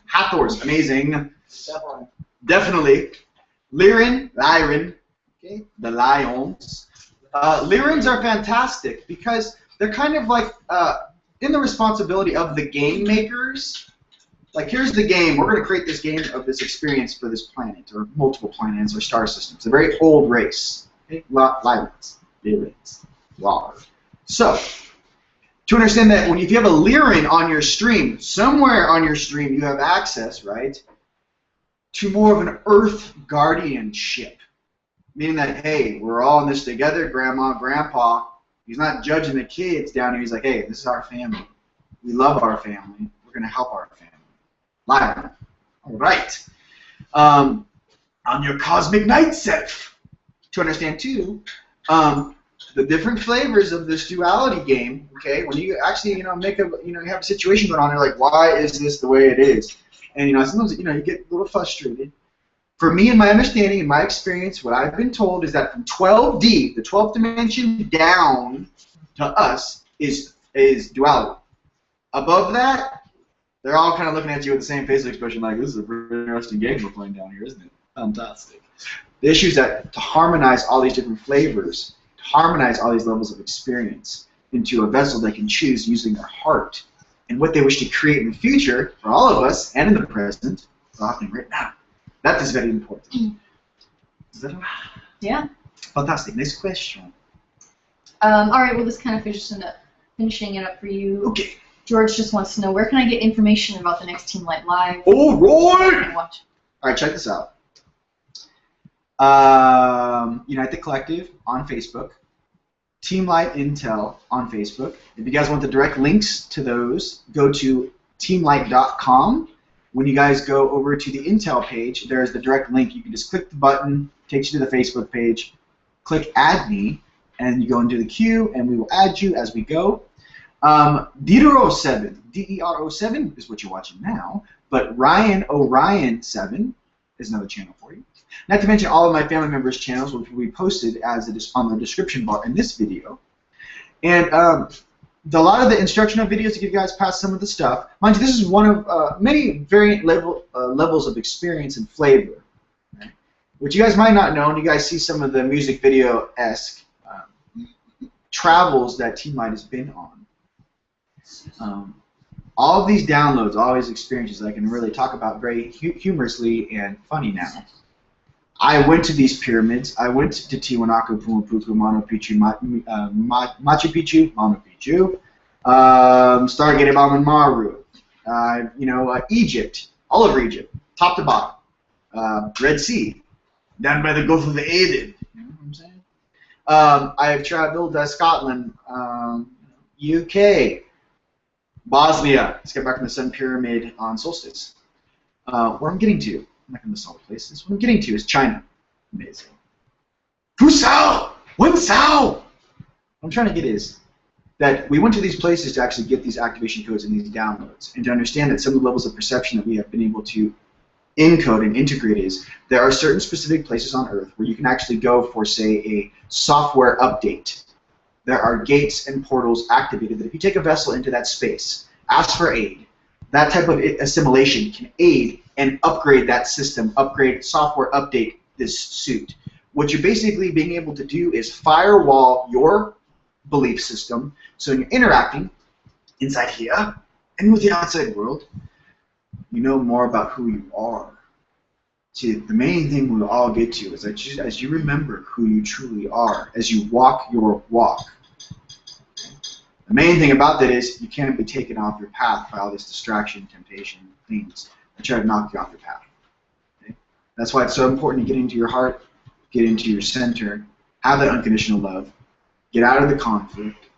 Hathors, amazing. Definitely. Lyran. Okay. The lions. Lyrans are fantastic because they're kind of like in the responsibility of the game makers. Like, here's the game. We're going to create this game of this experience for this planet, or multiple planets, or star systems. It's a very old race. Okay? Lyrans. Wow. So, to understand that, if you have a Lyran on your stream, somewhere on your stream you have access, right, to more of an Earth guardianship. Meaning that, hey, we're all in this together, Grandma, Grandpa. He's not judging the kids down here. He's like, hey, this is our family. We love our family. We're going to help our family. Lyra. All right. On your cosmic night self. To understand, too, the different flavors of this duality game, okay, when you actually, you have a situation going on, you're like, why is this the way it is? And, sometimes, you get a little frustrated. For me, in my understanding, in my experience, what I've been told is that from 12D, the 12th dimension down to us, is duality. Above that, they're all kind of looking at you with the same facial expression like, this is a pretty interesting game we're playing down here, isn't it? Fantastic. The issue is that to harmonize all these different flavors, to harmonize all these levels of experience into a vessel they can choose using their heart, and what they wish to create in the future, for all of us, and in the present, is happening right now. That is very important. Is that yeah. Fantastic. Next question. All right. Well, this kind of finishing it up for you. Okay. George just wants to know, where can I get information about the next Team Light Live? All right. Watch. All right. Check this out. Unite the Collective on Facebook. Team Light Intel on Facebook. If you guys want the direct links to those, go to teamlight.com. When you guys go over to the Intel page, there's the direct link. You can just click the button, takes you to the Facebook page, click Add Me, and you go into the queue, and we will add you as we go. Dero7, D-E-R-O-7 is what you're watching now, but Ryan Orion 7 is another channel for you. Not to mention all of my family members' channels, which will be posted as it is on the description bar in this video. And a lot of the instructional videos to get you guys past some of the stuff. Mind you, this is one of many variant levels of experience and flavor. Right? What you guys might not know, and you guys see some of the music video-esque travels that Team Light has been on. All of these downloads, all these experiences, I can really talk about very humorously and funny now. I went to these pyramids. I went to Tiwanaku, Pumapuku, Machu Picchu, Stargate Bomb Maru, Egypt, all over Egypt, top to bottom, Red Sea, down by the Gulf of Aden. You know what I'm saying? I have traveled to Scotland, UK, Bosnia. Let's get back from the Sun Pyramid on solstice. Where I'm getting to, I'm not going to list all the places. What I'm getting to is China. Amazing. Fusao! Wensao! What I'm trying to get is that we went to these places to actually get these activation codes and these downloads, and to understand that some of the levels of perception that we have been able to encode and integrate is there are certain specific places on Earth where you can actually go for, say, a software update. There are gates and portals activated that if you take a vessel into that space, ask for aid, that type of assimilation can aid and upgrade that system, upgrade software, update this suit. What you're basically being able to do is firewall your belief system, so when you're interacting inside here and with the outside world, you know more about who you are. See, the main thing we'll all get to is that as you remember who you truly are, as you walk your walk, the main thing about that is you can't be taken off your path by all this distraction, temptation, things that try to knock you off your path. Okay? That's why it's so important to get into your heart, get into your center, have that unconditional love, get out of the conflict,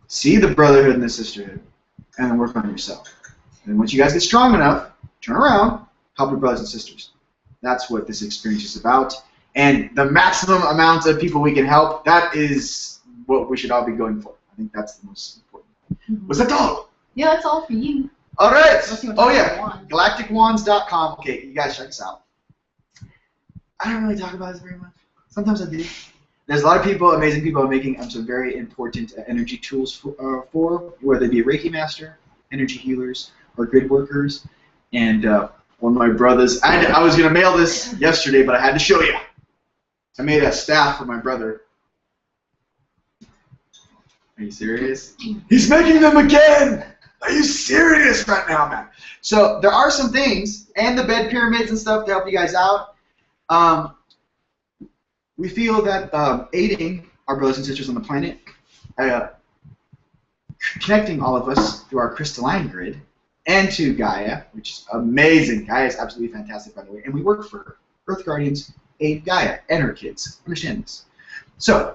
see the brotherhood and the sisterhood, and then work on yourself. And once you guys get strong enough, turn around, help your brothers and sisters. That's what this experience is about. And the maximum amount of people we can help, that is what we should all be going for. I think that's the most important. Mm-hmm. Was that all? Yeah, that's all for you. All right. Oh, yeah. GalacticWands.com. Okay, you guys check this out. I don't really talk about this very much. Sometimes I do. There's a lot of people, amazing people, making some very important energy tools for whether they be a Reiki master, energy healers, or grid workers. And one of my brothers, I was going to mail this yesterday, but I had to show you. I made a staff for my brother. Are you serious? He's making them again! Are you serious right now, man? So there are some things, and the bed pyramids and stuff to help you guys out. We feel that aiding our brothers and sisters on the planet, connecting all of us through our crystalline grid, and to Gaia, which is amazing. Gaia is absolutely fantastic, by the way. And we work for Earth Guardians, aid Gaia and her kids. Understand this. So,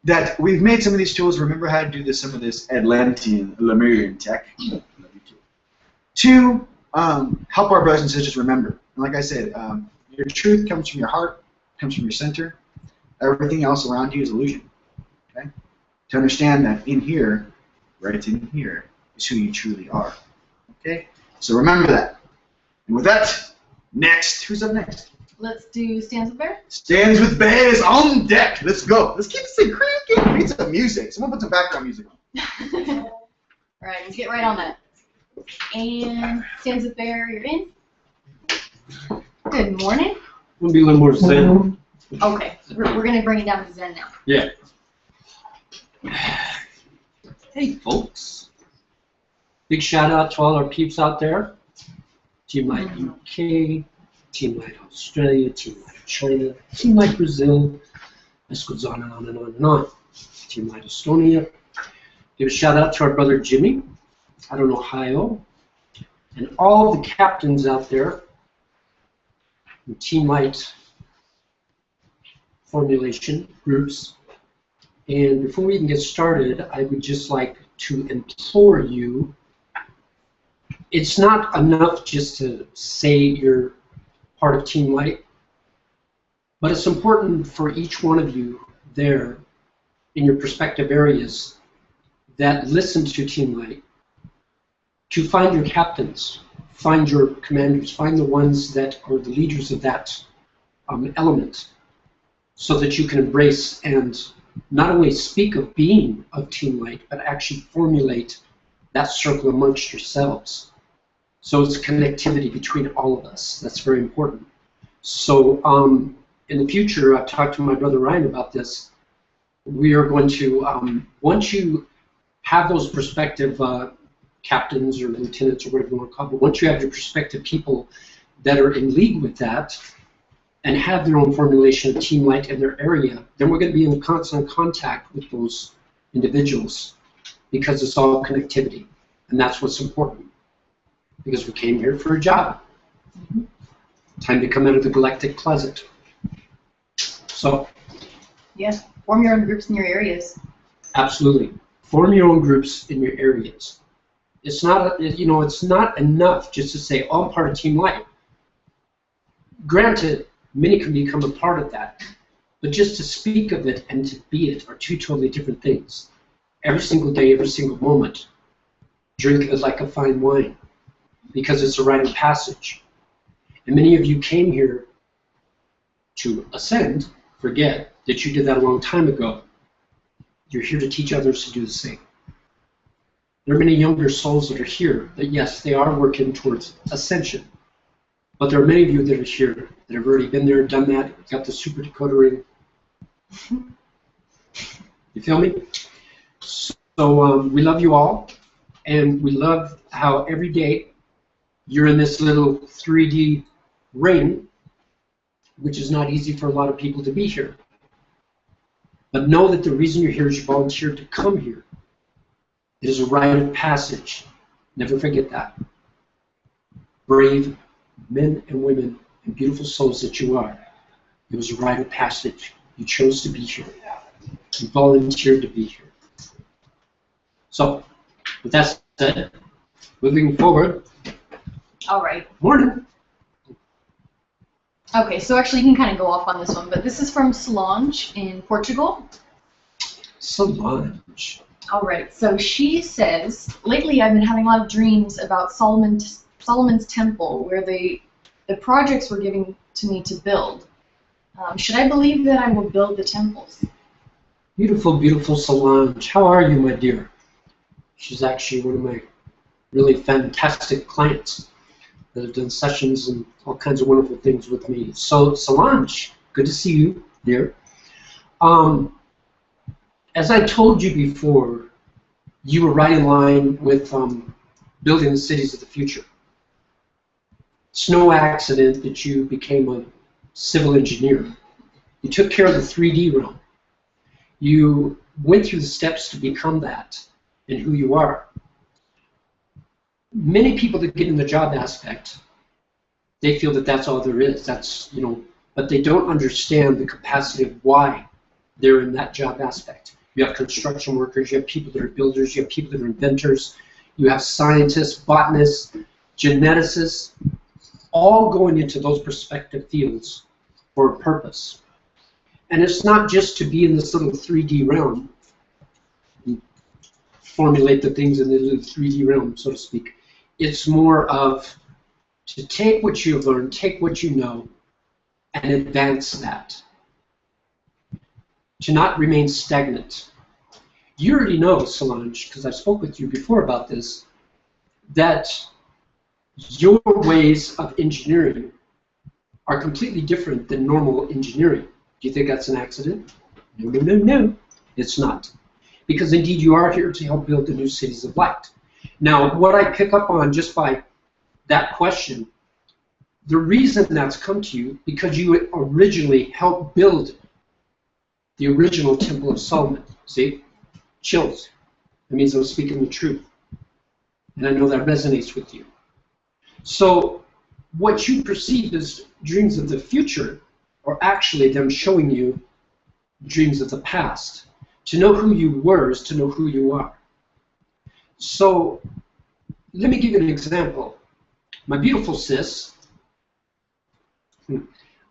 that we've made some of these tools, remember how to do this, some of this Atlantean, Lemurian tech, to help our brothers and sisters remember. And like I said, your truth comes from your heart, comes from your center. Everything else around you is illusion. Okay? To understand that in here, right in here, is who you truly are. Okay? So remember that. And with that, next, who's up next? Let's do Stands with Bear. Stands with Bears on deck. Let's go. Let's keep this thing cranking. Read some music. Someone put some background music on. All right, let's get right on that. And Stands with Bear, you're in. Good morning. We'll be a little more zen. Okay, we're going to bring it down to Zen now. Yeah. Hey, folks. Big shout out to all our peeps out there. Team Light UK, Team Light Australia, Team Light China, Team Light Brazil. This goes on and on and on and on. Team Light Estonia. Give a shout out to our brother Jimmy out in Ohio. And all the captains out there in Team Light formulation groups. And before we even get started, I would just like to implore you, it's not enough just to say you're part of Team Light, but it's important for each one of you there in your respective areas that listen to Team Light to find your captains, find your commanders, find the ones that are the leaders of that element, so that you can embrace and not only speak of being of Team Light, but actually formulate that circle amongst yourselves. So it's connectivity between all of us. That's very important. So in the future, I've talked to my brother Ryan about this. We are going to, once you have those prospective captains or lieutenants or whatever you want to call them, once you have your prospective people that are in league with that, and have their own formulation of Team Light in their area, then we're going to be in constant contact with those individuals because it's all connectivity. And that's what's important. Because we came here for a job. Time to come out of the galactic closet. So. Yes, form your own groups in your areas. Absolutely. Form your own groups in your areas. It's not, it's not enough just to say, oh, I'm part of Team Light. Granted, many can become a part of that, but just to speak of it and to be it are two totally different things. Every single day, every single moment, drink it like a fine wine, because it's a rite of passage. And many of you came here to ascend, forget that you did that a long time ago. You're here to teach others to do the same. There are many younger souls that are here that, yes, they are working towards ascension. But there are many of you that are here that have already been there, done that, got the super decoder ring. You feel me? So we love you all, and we love how every day you're in this little 3D ring, which is not easy for a lot of people to be here. But know that the reason you're here is you volunteered to come here. It is a rite of passage. Never forget that. Brave men and women and beautiful souls that you are. It was a rite of passage. You chose to be here. You volunteered to be here. So, with that said, moving forward. All right. Morning. Okay, so actually you can kind of go off on this one, but this is from Solange in Portugal. Solange. All right, so she says, lately I've been having a lot of dreams about Solomon's temple, where the projects were given to me to build. Should I believe that I will build the temples? Beautiful, beautiful Solange. How are you, my dear? She's actually one of my really fantastic clients that have done sessions and all kinds of wonderful things with me. So, Solange, good to see you, dear. As I told you before, you were right in line with building the cities of the future. It's no accident that you became a civil engineer. You took care of the 3D realm. You went through the steps to become that and who you are. Many people that get in the job aspect, they feel that that's all there is. That's, but they don't understand the capacity of why they're in that job aspect. You have construction workers, you have people that are builders, you have people that are inventors, you have scientists, botanists, geneticists, all going into those perspective fields for a purpose. And it's not just to be in this little 3D realm, formulate the things in the little 3D realm, so to speak. It's more of to take what you've learned, take what you know, and advance that. To not remain stagnant. You already know, Solange, because I spoke with you before about this, that your ways of engineering are completely different than normal engineering. Do you think that's an accident? No, no, no, no. It's not. Because indeed you are here to help build the new cities of light. Now, what I pick up on just by that question, the reason that's come to you, because you originally helped build the original Temple of Solomon. See? Chills. That means I'm speaking the truth. And I know that resonates with you. So what you perceive as dreams of the future are actually them showing you dreams of the past. To know who you were is to know who you are. So let me give you an example. My beautiful sis,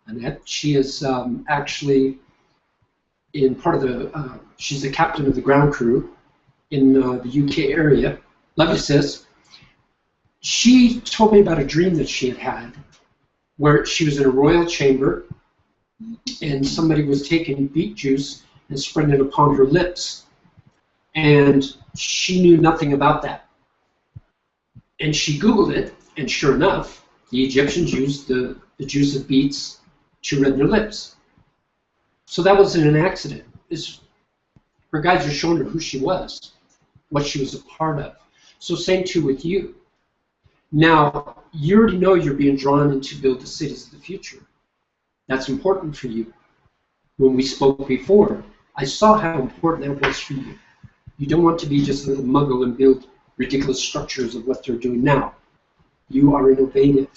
Annette, she is actually in part of the, she's the captain of the ground crew in the UK area. Love you, sis. She told me about a dream that she had had where she was in a royal chamber and somebody was taking beet juice and spreading it upon her lips. And she knew nothing about that. And she Googled it, and sure enough, the Egyptians used the juice of beets to redden their lips. So that wasn't an accident. Her guides are showing her who she was, what she was a part of. So same too with you. Now, you already know you're being drawn in to build the cities of the future. That's important for you. When we spoke before, I saw how important that was for you. You don't want to be just a little muggle and build ridiculous structures of what they're doing now. You are innovative.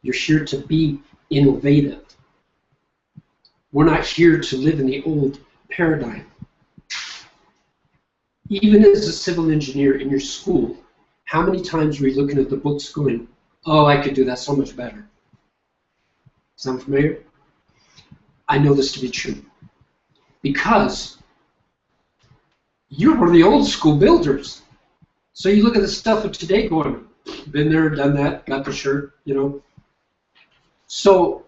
You're here to be innovative. We're not here to live in the old paradigm. Even as a civil engineer in your school, How many times were you looking at the books going, oh, I could do that so much better? Sound familiar? I know this to be true. Because you're one of the old school builders. So you look at the stuff of today going, been there, done that, got the shirt, you know. So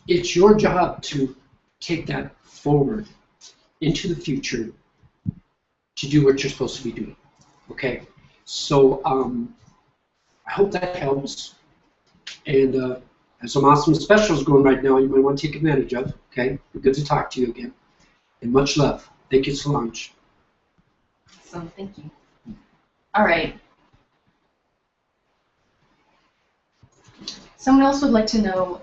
it's your job to take that forward into the future to do what you're supposed to be doing. Okay? So I hope that helps. And there's some awesome specials going right now you might want to take advantage of. Okay? Good to talk to you again. And much love. Thank you, Solange. Awesome, thank you. All right. Someone else would like to know,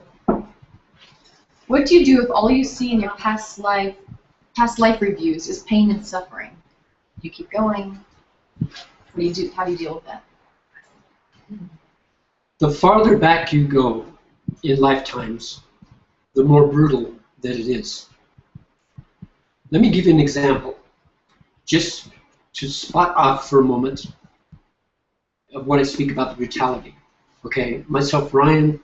what do you do if all you see in your past life reviews is pain and suffering? You keep going. What do you do? How do you deal with that? The farther back you go in lifetimes, the more brutal that it is. Let me give you an example, just to spot off for a moment of what I speak about the brutality. Okay, myself, Ryan,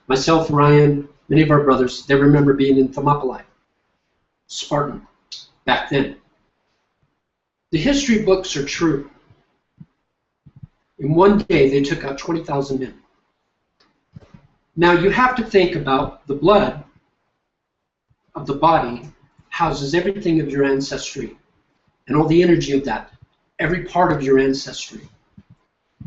many of our brothers, they remember being in Thermopylae, Spartan, back then. The history books are true. In one day, they took out 20,000 men. Now, you have to think about the blood of the body houses everything of your ancestry and all the energy of that, every part of your ancestry.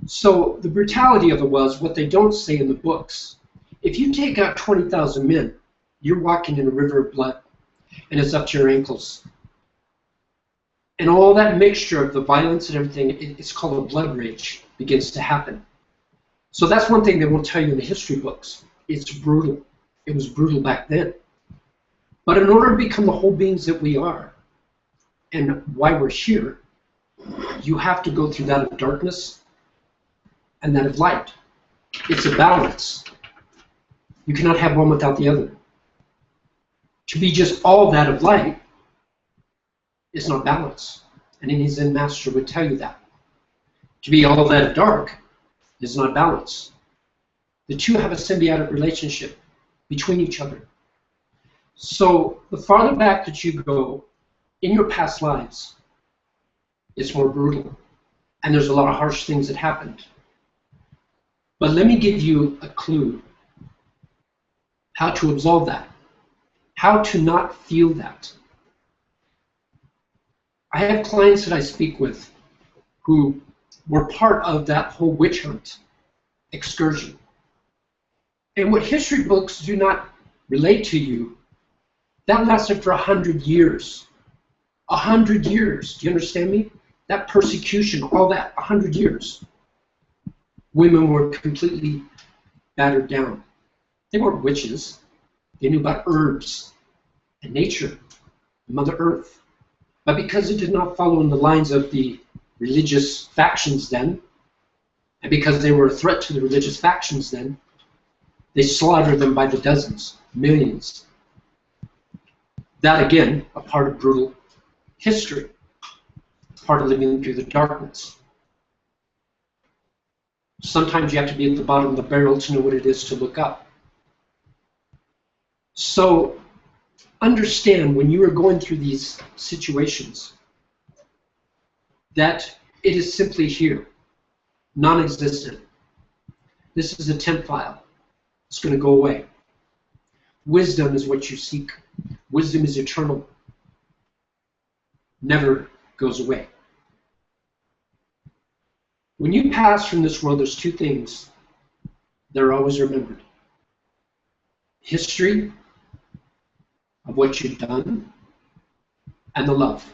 So the brutality of it was what they don't say in the books. If you take out 20,000 men, you're walking in a river of blood, and it's up to your ankles. And all that mixture of the violence and everything, it's called a blood rage, begins to happen. So that's one thing they won't tell you in the history books. It's brutal. It was brutal back then. But in order to become the whole beings that we are, and why we're here, you have to go through that of darkness and that of light. It's a balance. You cannot have one without the other. To be just all that of light is not balance. And any Zen master would tell you that. To be all that of dark is not balance. The two have a symbiotic relationship between each other. So the farther back that you go in your past lives, it's more brutal. And there's a lot of harsh things that happened. But let me give you a clue how to absolve that, how to not feel that. I have clients that I speak with who were part of that whole witch hunt excursion. And what history books do not relate to you, that lasted for 100 years. 100 years, do you understand me? That persecution, all that, 100 years. Women were completely battered down. They weren't witches. They knew about herbs and nature, Mother Earth. But because it did not follow in the lines of the religious factions then, and because they were a threat to the religious factions then, they slaughtered them by the dozens, millions. That, again, a part of brutal history, part of living through the darkness. Sometimes you have to be at the bottom of the barrel to know what it is to look up. So understand when you are going through these situations that it is simply here, non-existent. This is a temp file. It's going to go away. Wisdom is what you seek. Wisdom is eternal. Never goes away. When you pass from this world, there's two things that are always remembered. History of what you've done, and the love.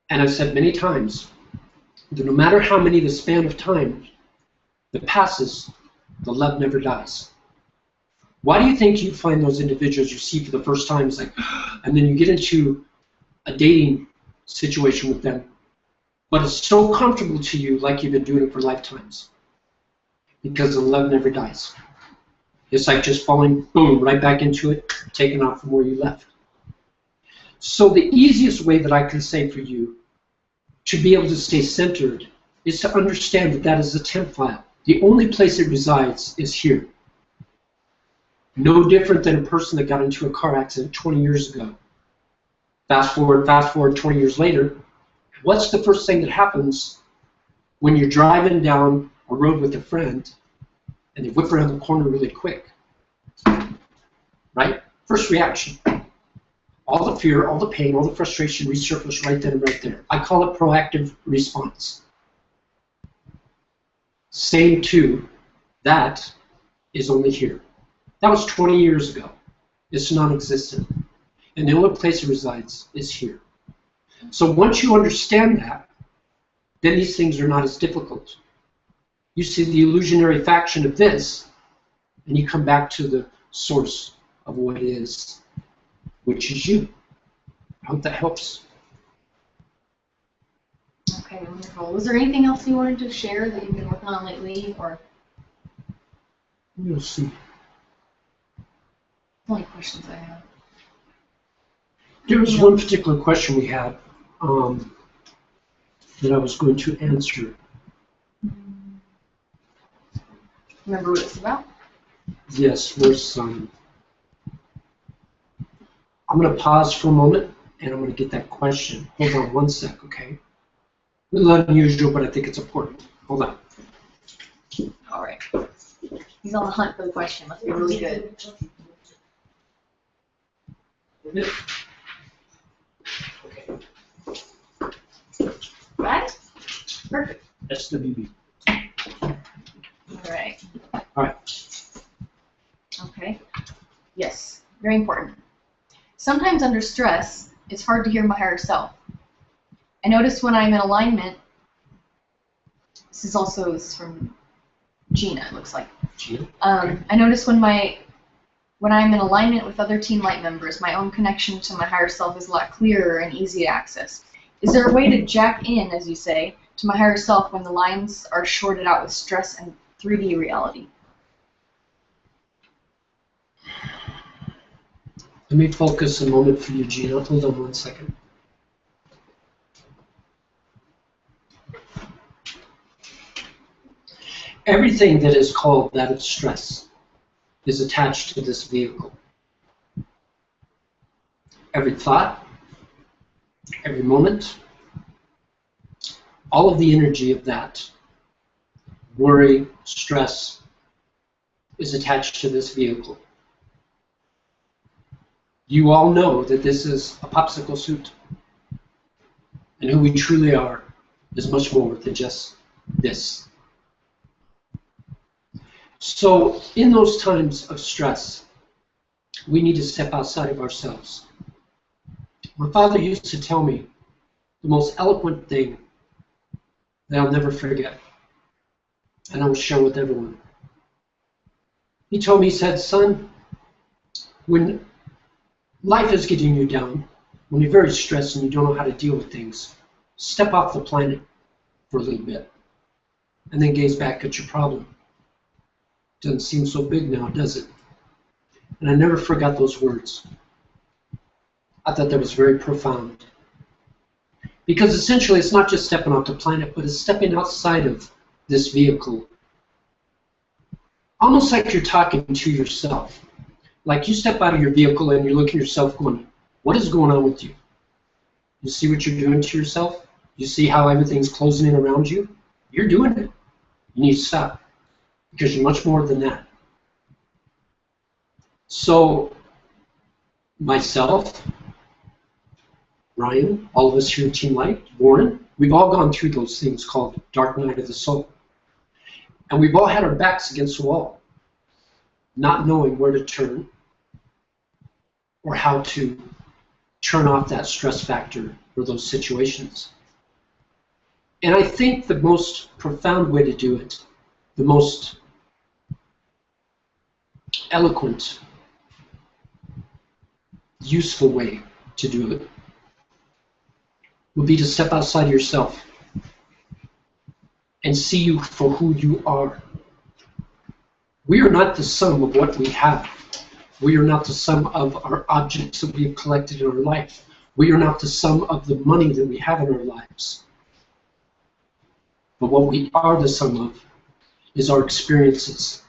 And I've said many times that no matter how many the span of time that passes, the love never dies. Why do you think you find those individuals you see for the first time, it's like, and then you get into a dating situation with them, but it's so comfortable to you like you've been doing it for lifetimes? Because the love never dies. It's like just falling, boom, right back into it, taking off from where you left. So the easiest way that I can say for you to be able to stay centered is to understand that that is a temp file. The only place it resides is here. No different than a person that got into a car accident 20 years ago. Fast forward 20 years later, what's the first thing that happens when you're driving down a road with a friend and they whip around the corner really quick? Right? First reaction. All the fear, all the pain, all the frustration resurface right then and right there. I call it proactive response. Same to that is only here. That was 20 years ago. It's non-existent. And the only place it resides is here. So once you understand that, then these things are not as difficult. You see the illusionary faction of this, and you come back to the source of what is, which is you. I hope that helps. Okay, wonderful. Was there anything else you wanted to share that you've been working on lately, or? We'll see. Only questions I have. There was one particular question we had that I was going to answer. Remember what it's about? Yes, where's I'm going to pause for a moment, and I'm going to get that question. Hold on one sec, okay? A little unusual, but I think it's important. Hold on. All right. He's on the hunt for the question. Must be really good. Right? Perfect. SWB. All right. All right. Okay. Yes. Very important. Sometimes under stress, it's hard to hear my higher self. I notice when I'm in alignment. This is also from Gina. It looks like. Gina. I notice when I'm in alignment with other Team Light members, my own connection to my higher self is a lot clearer and easy to access. Is there a way to jack in, as you say, to my higher self when the lines are shorted out with stress and 3D reality? Let me focus a moment for you, Gina. Hold on one second. Everything that is called that of stress is attached to this vehicle. Every thought, every moment, all of the energy of that, worry, stress, is attached to this vehicle. You all know that this is a popsicle suit, and who we truly are is much more than just this. So in those times of stress, we need to step outside of ourselves. My father used to tell me the most eloquent thing that I'll never forget, and I will share with everyone. He told me, he said, son, when life is getting you down, when you're very stressed and you don't know how to deal with things, step off the planet for a little bit, and then gaze back at your problem. Doesn't seem so big now, does it? And I never forgot those words. I thought that was very profound. Because essentially it's not just stepping off the planet, but it's stepping outside of this vehicle. Almost like you're talking to yourself. Like you step out of your vehicle and you look at yourself going, what is going on with you? You see what you're doing to yourself? You see how everything's closing in around you? You're doing it. You need to stop. Because you're much more than that. So, myself, Ryan, all of us here at Team Light, Warren, we've all gone through those things called dark night of the soul. And we've all had our backs against the wall, not knowing where to turn or how to turn off that stress factor for those situations. And I think the most profound way to do it, the most eloquent, useful way to do it would be to step outside yourself and see you for who you are. We are not the sum of what we have. We are not the sum of our objects that we have collected in our life. We are not the sum of the money that we have in our lives. But what we are the sum of is our experiences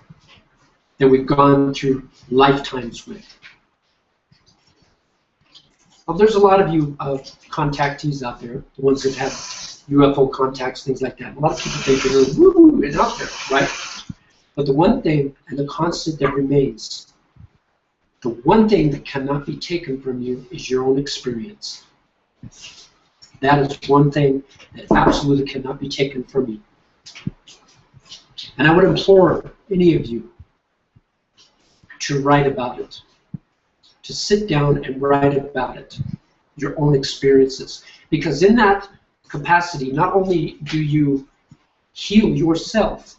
that we've gone through lifetimes with. Well, there's a lot of you contactees out there, the ones that have UFO contacts, things like that. A lot of people think they're woo and out there, right? But the one thing and the constant that remains, the one thing that cannot be taken from you is your own experience. That is one thing that absolutely cannot be taken from you. And I would implore any of you to write about it, to sit down and write about it, your own experiences. Because in that capacity, not only do you heal yourself,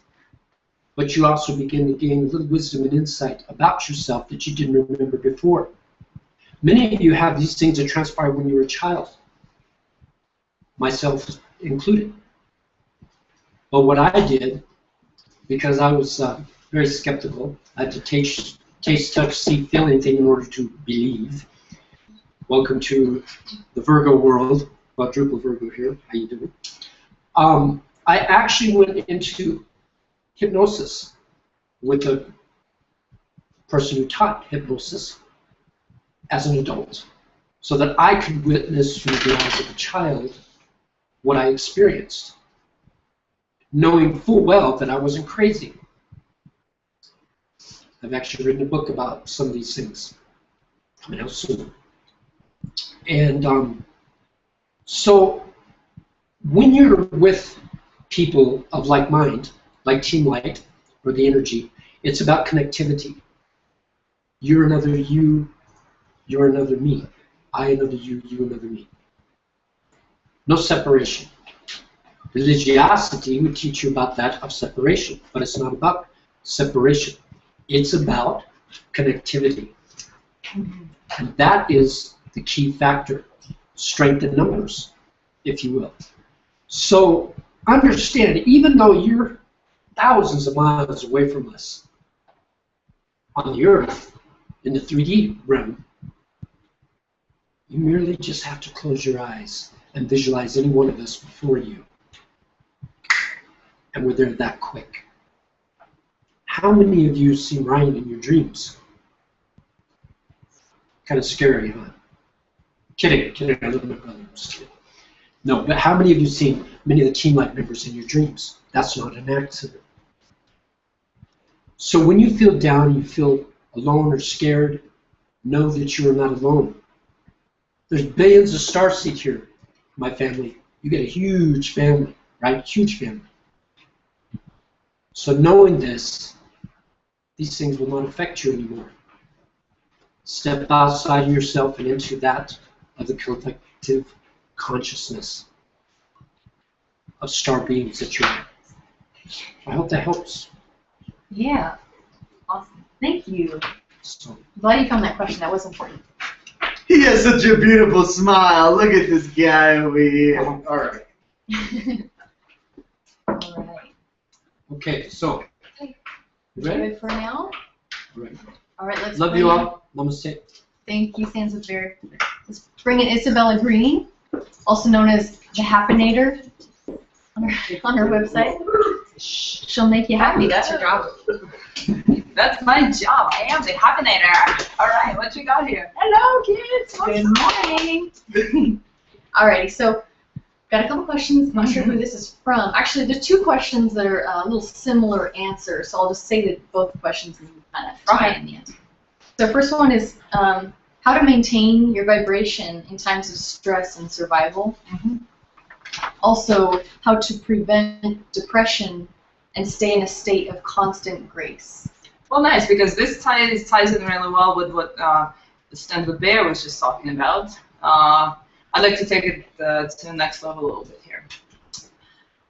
but you also begin to gain a little wisdom and insight about yourself that you didn't remember before. Many of you have these things that transpired when you were a child, myself included. But what I did, because I was very skeptical, I had to taste, touch, see, feel anything in order to believe. Welcome to the Virgo world, quadruple Virgo here. How you doing? I actually went into hypnosis with a person who taught hypnosis as an adult, so that I could witness through the eyes of a child what I experienced, knowing full well that I wasn't crazy. I've actually written a book about some of these things coming out soon. And so when you're with people of like mind, like Team Light or the energy, it's about connectivity. You're another you, you're another me. I another you, you another me. No separation. Religiosity would teach you about that of separation, but it's not about separation. It's about connectivity. And that is the key factor. Strength in numbers, if you will. So understand, even though you're thousands of miles away from us on the Earth, in the 3D realm, you merely just have to close your eyes and visualize any one of us before you. And we're there that quick. How many of you see Ryan in your dreams? Kind of scary, huh? Kidding, kidding, I love my brother. I'm just kidding. No, but how many of you seen many of the Team Light members in your dreams? That's not an accident. So when you feel down, you feel alone or scared, know that you are not alone. There's billions of starseeds here, my family. You get a huge family, right? Huge family. So knowing this, these things will not affect you anymore. Step outside of yourself and into that of the collective consciousness of star beings that you're in. I hope that helps. Yeah. Awesome. Thank you. So, Glad you found that question. That was important. He has such a beautiful smile. Look at this guy over here. All right. All right. okay, so. Okay. You ready? Good for now. All right. All right, let's Love bring you in- all. Namaste. Thank you, Sands of Bear. Let's bring in Isabella Green, also known as the Happinator on her website. She'll make you happy. That's her job. That's my job. I am the happinator. All right, what you got here? Hello, kids. Good morning. Alrighty, so got a couple questions. Not sure who this is from. Actually, there's two questions that are a little similar answers, so I'll just say that both questions and kind of try in the answer. So first one is how to maintain your vibration in times of stress and survival. Also, how to prevent depression and stay in a state of constant grace. Well, nice, because this ties in really well with what the Stand with Bear was just talking about. I'd like to take it to the next level a little bit here.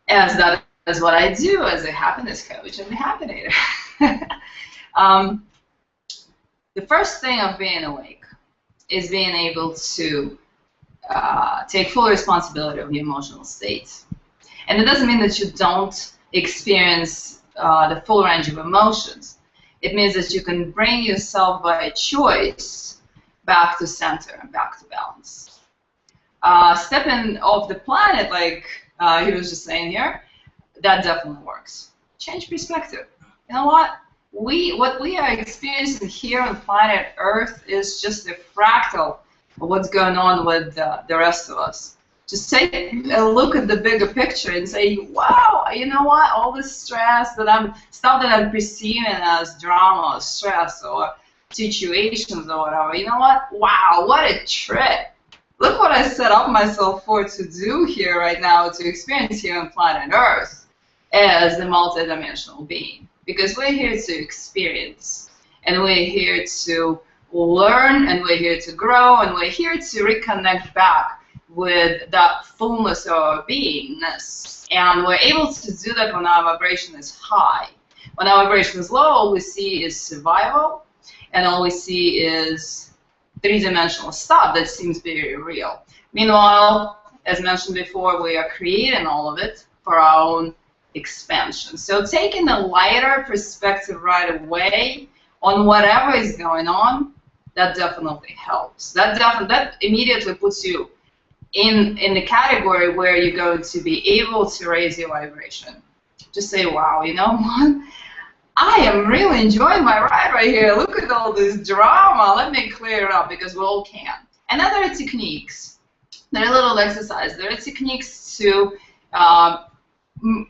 As that is what I do as a happiness coach and a happinator. The first thing of being awake is being able to take full responsibility of your emotional state. And it doesn't mean that you don't experience the full range of emotions. It means that you can bring yourself by choice back to center, back to balance. Stepping off the planet, like he was just saying here, that definitely works. Change perspective. You know what? What we are experiencing here on planet Earth is just a fractal of what's going on with the rest of us. Just take a look at the bigger picture and say, wow, you know what? All this stress stuff that I'm perceiving as drama or stress or situations or whatever, you know what? Wow, what a trip. Look what I set up myself for to do here right now, to experience here on planet Earth as a multidimensional being. Because we're here to experience, and we're here to learn, and we're here to grow, and we're here to reconnect back with that fullness of our beingness. And we're able to do that when our vibration is high. When our vibration is low, all we see is survival, and all we see is three-dimensional stuff that seems very real. Meanwhile, as mentioned before, we are creating all of it for our own expansion. So taking a lighter perspective right away on whatever is going on, that definitely helps. That immediately puts you in the category where you're going to be able to raise your vibration. Just say, wow, you know what? I am really enjoying my ride right here. Look at all this drama. Let me clear it up, because we all can. And then there are techniques. There are little exercises. There are techniques to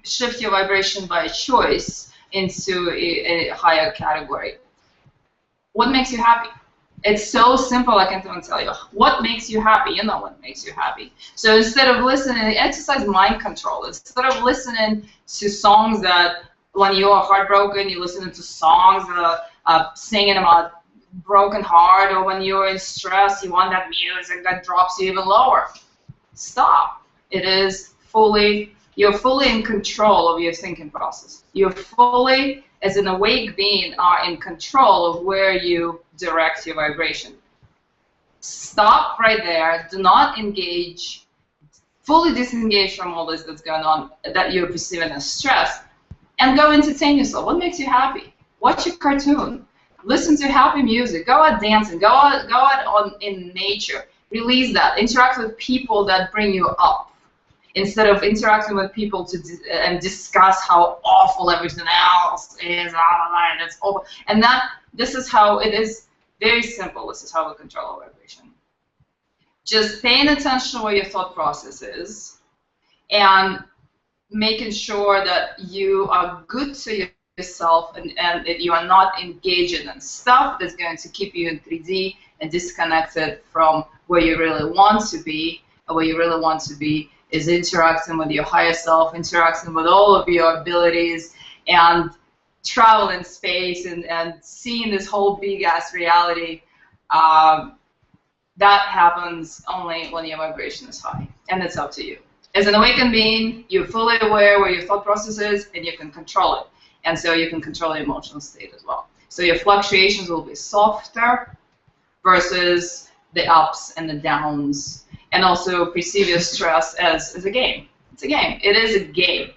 shift your vibration by choice into a higher category. What makes you happy? It's so simple, I can't even tell you. What makes you happy? You know what makes you happy. So instead of listening, exercise mind control. Instead of listening to songs that, when you are heartbroken, you're listening to songs singing about broken heart, or when you're in stress, you want that music that drops you even lower. Stop. You're fully in control of your thinking process. You're fully, as an awake being, are in control of where you direct your vibration. Stop right there. Do not engage. Fully disengage from all this that's going on that you're perceiving as stress, and go entertain yourself. What makes you happy? Watch a cartoon. Listen to happy music. Go out dancing. Go out in nature. Release that. Interact with people that bring you up, instead of interacting with people and discuss how awful everything else is. And it's over. And this is how it is. Very simple. This is how we control our vibration. Just paying attention to what your thought process is, and making sure that you are good to yourself, and that you are not engaging in stuff that's going to keep you in 3D and disconnected from where you really want to be. And where you really want to be is interacting with your higher self, interacting with all of your abilities, and travel in space, and seeing this whole big-ass reality. That happens only when your vibration is high, and it's up to you. As an awakened being, you're fully aware where your thought process is, and you can control it. And so you can control your emotional state as well. So your fluctuations will be softer versus the ups and the downs. And also perceive your stress as a game. It's a game. It is a game.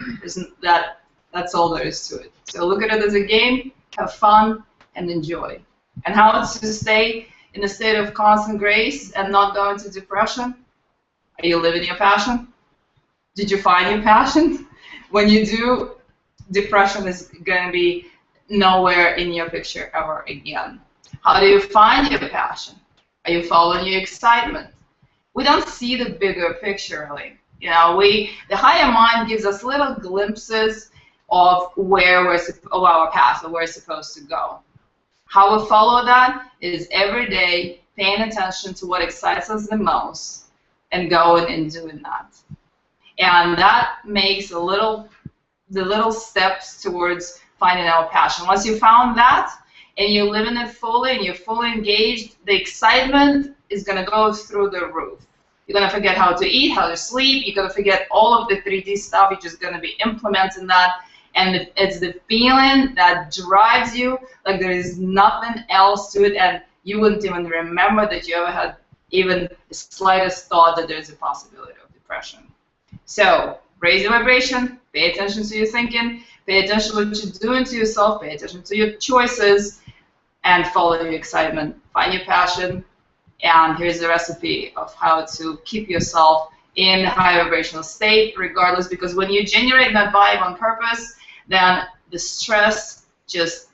That's all there is to it. So look at it as a game, have fun, and enjoy. And how to stay in a state of constant grace and not go into depression? Are you living your passion? Did you find your passion? When you do, depression is going to be nowhere in your picture ever again. How do you find your passion? Are you following your excitement? We don't see the bigger picture, really. You know, the higher mind gives us little glimpses of our path, of where we're supposed to go. How we follow that is every day paying attention to what excites us the most and going and doing that. And that makes the little steps towards finding our passion. Once you found that and you're living it fully and you're fully engaged, the excitement is going to go through the roof. You're going to forget how to eat, how to sleep. You're going to forget all of the 3D stuff. You're just going to be implementing that. And it's the feeling that drives you like there is nothing else to it, and you wouldn't even remember that you ever had even the slightest thought that there's a possibility of depression. So raise your vibration, pay attention to your thinking, pay attention to what you're doing to yourself, pay attention to your choices, and follow your excitement. Find your passion, and here's the recipe of how to keep yourself in a high vibrational state, regardless, because when you generate that vibe on purpose, then the stress just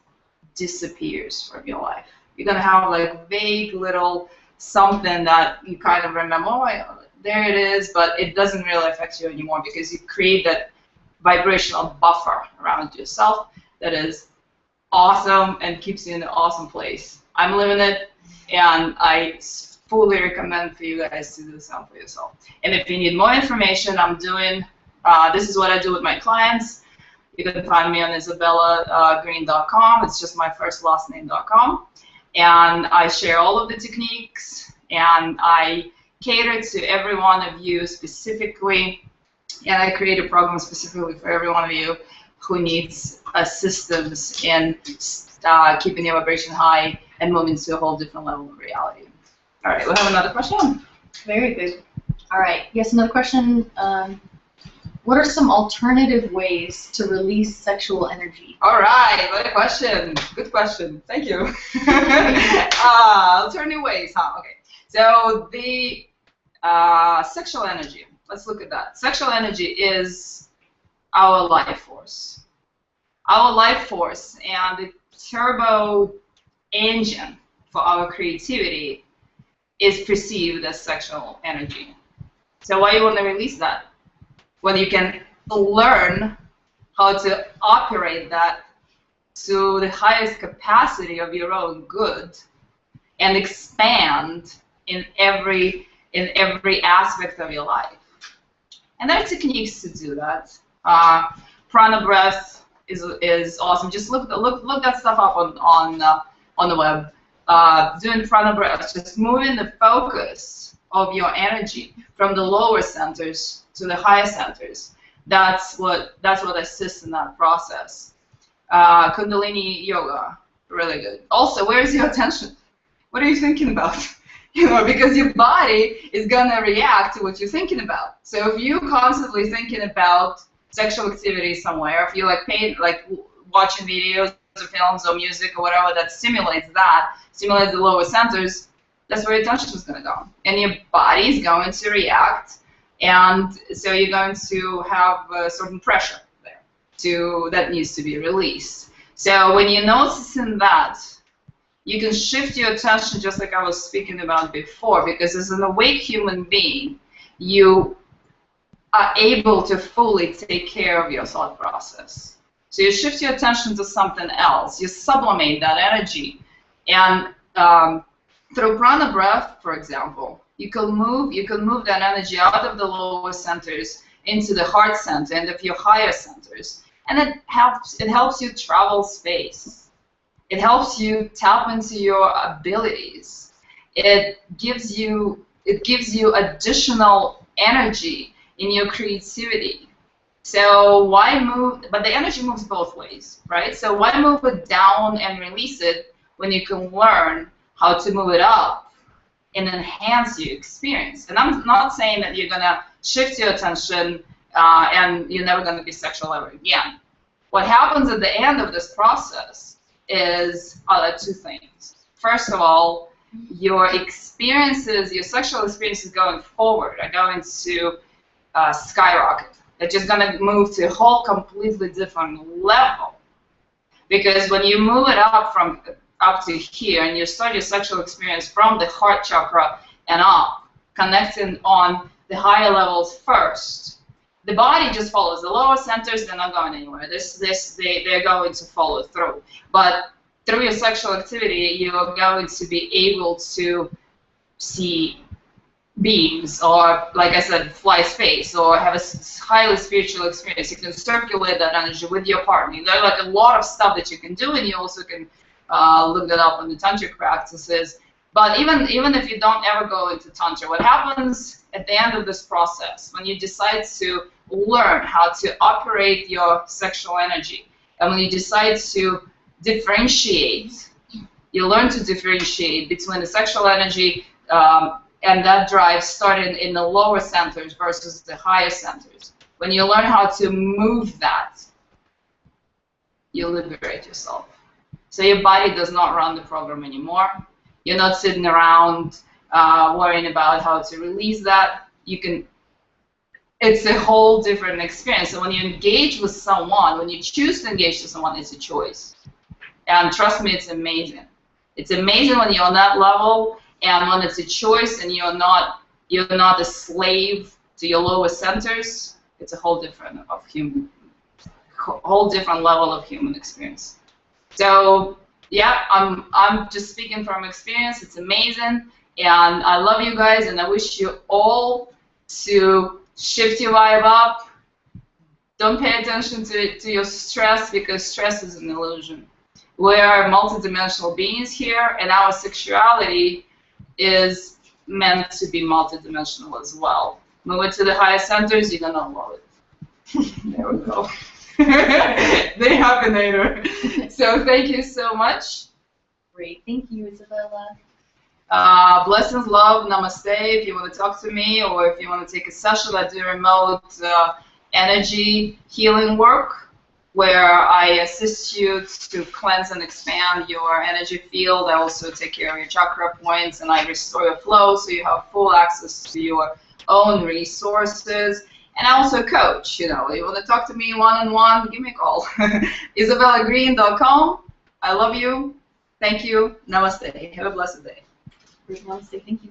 disappears from your life. You're going to have like vague little something that you kind of remember, oh, there it is, but it doesn't really affect you anymore because you create that vibrational buffer around yourself that is awesome and keeps you in an awesome place. I'm living it, and I fully recommend for you guys to do the same for yourself. And if you need more information, I'm doing, this is what I do with my clients. You can find me on IsabellaGreen.com. It's just my first last name.com. And I share all of the techniques, and I cater to every one of you specifically, and I create a program specifically for every one of you who needs assistance in keeping your vibration high and moving to a whole different level of reality. All right, we'll have another question. Very good. All right, yes, another question. What are some alternative ways to release sexual energy? All right, what a question. Good question. Thank you. Alternative ways, huh? Okay. So the sexual energy, let's look at that. Sexual energy is our life force. Our life force and the turbo engine for our creativity is perceived as sexual energy. So why you want to release that? When you can learn how to operate that to the highest capacity of your own good and expand in every aspect of your life. And there are techniques to do that. Prana breath is awesome. Just look that stuff up on the web. Doing prana breath, just moving the focus of your energy from the lower centers to the higher centers. That's what assists in that process. Kundalini yoga, really good. Also, where's your attention? What are you thinking about? You know, because your body is gonna react to what you're thinking about. So if you're constantly thinking about sexual activity somewhere, if you like watching videos or films or music or whatever that stimulates the lower centers, that's where your attention is going to go. And your body is going to react, and so you're going to have a certain pressure there that needs to be released. So when you're noticing that, you can shift your attention just like I was speaking about before, because as an awake human being, you are able to fully take care of your thought process. So you shift your attention to something else. You sublimate that energy, and through prana breath, for example, you can move that energy out of the lower centers into the heart center and of your higher centers, and it helps you travel space. It helps you tap into your abilities. It gives you additional energy in your creativity. So why move? But the energy moves both ways, right? So why move it down and release it when you can learn how to move it up and enhance your experience? And I'm not saying that you're gonna shift your attention and you're never gonna be sexual ever again. What happens at the end of this process is two things. First of all, your sexual experiences going forward are going to skyrocket. They're just going to move to a whole completely different level. Because when you move it up to here and you start your sexual experience from the heart chakra and up, connecting on the higher levels first, the body just follows. The lower centers, they're not going anywhere. They're going to follow through. But through your sexual activity, you're going to be able to see beings, or, like I said, fly space, or have a highly spiritual experience. You can circulate that energy with your partner. There's like a lot of stuff that you can do, and you also can look that up on the tantric practices. But even if you don't ever go into tantra, what happens at the end of this process, when you decide to learn how to operate your sexual energy, and when you decide to differentiate, you learn to differentiate between the sexual energy and that drive starting in the lower centers versus the higher centers. When you learn how to move that, you liberate yourself. So your body does not run the program anymore. You're not sitting around worrying about how to release that. You can it's a whole different experience. So when you engage with someone, when you choose to engage with someone, it's a choice. And trust me, it's amazing. It's amazing when you're on that level, and when it's a choice and you're not a slave to your lower centers. It's a whole different level of human experience. So yeah, I'm just speaking from experience. It's amazing, and I love you guys, and I wish you all to shift your vibe up. Don't pay attention to your stress, because stress is an illusion. We are multidimensional beings here, and our sexuality is meant to be multidimensional as well. Move it to the higher centers, you're gonna love it. There we go. They happen later. So thank you so much. Great. Thank you, Isabella. Blessings, love, namaste. If you want to talk to me, or if you want to take a session, I do remote energy healing work, where I assist you to cleanse and expand your energy field. I also take care of your chakra points, and I restore your flow so you have full access to your own resources. And I also coach. You know, you want to talk to me one-on-one, give me a call. IsabellaGreen.com. I love you. Thank you. Namaste. Have a blessed day. Great. Namaste. Thank you.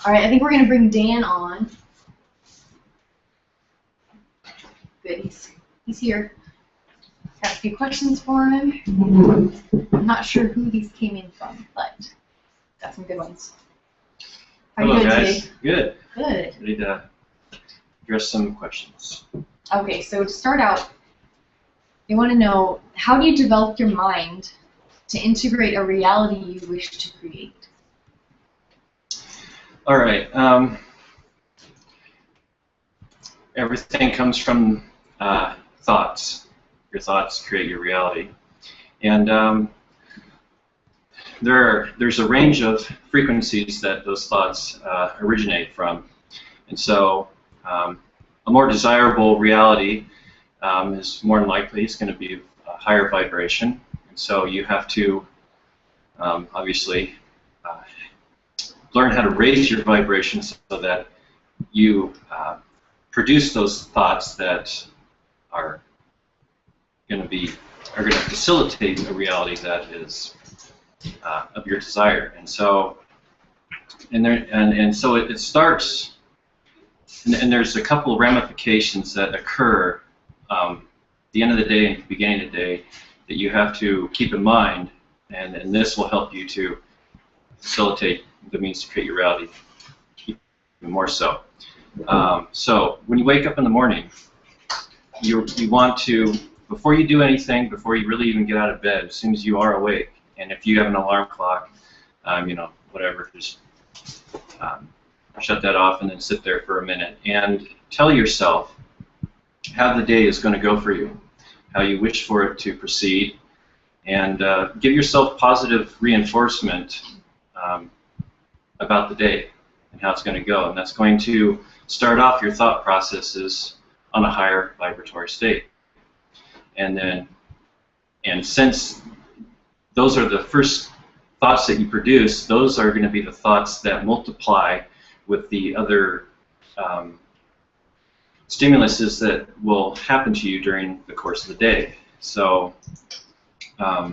All right, I think we're going to bring Dan on. Good. He's here. Got a few questions for him. I'm not sure who these came in from, but got some good ones. How are you doing guys. today? Good. Good. Ready to address some questions. Okay, so to start out, you want to know, how do you develop your mind to integrate a reality you wish to create? All right. Everything comes from thoughts. Your thoughts create your reality. And there's a range of frequencies that those thoughts originate from. And so a more desirable reality is more than likely it's going to be a higher vibration. And so you have to obviously learn how to raise your vibration so that you produce those thoughts that are going to facilitate a reality that is of your desire. And so so it starts, and there's a couple of ramifications that occur at the end of the day and the beginning of the day that you have to keep in mind, and this will help you to facilitate the means to create your reality even more so. So when you wake up in the morning, you want to, before you do anything, before you really even get out of bed, as soon as you are awake, and if you have an alarm clock, whatever, just shut that off and then sit there for a minute and tell yourself how the day is going to go for you, how you wish for it to proceed, and give yourself positive reinforcement about the day and how it's going to go. And that's going to start off your thought processes on a higher vibratory state. And since those are the first thoughts that you produce, those are going to be the thoughts that multiply with the other stimuluses that will happen to you during the course of the day. So as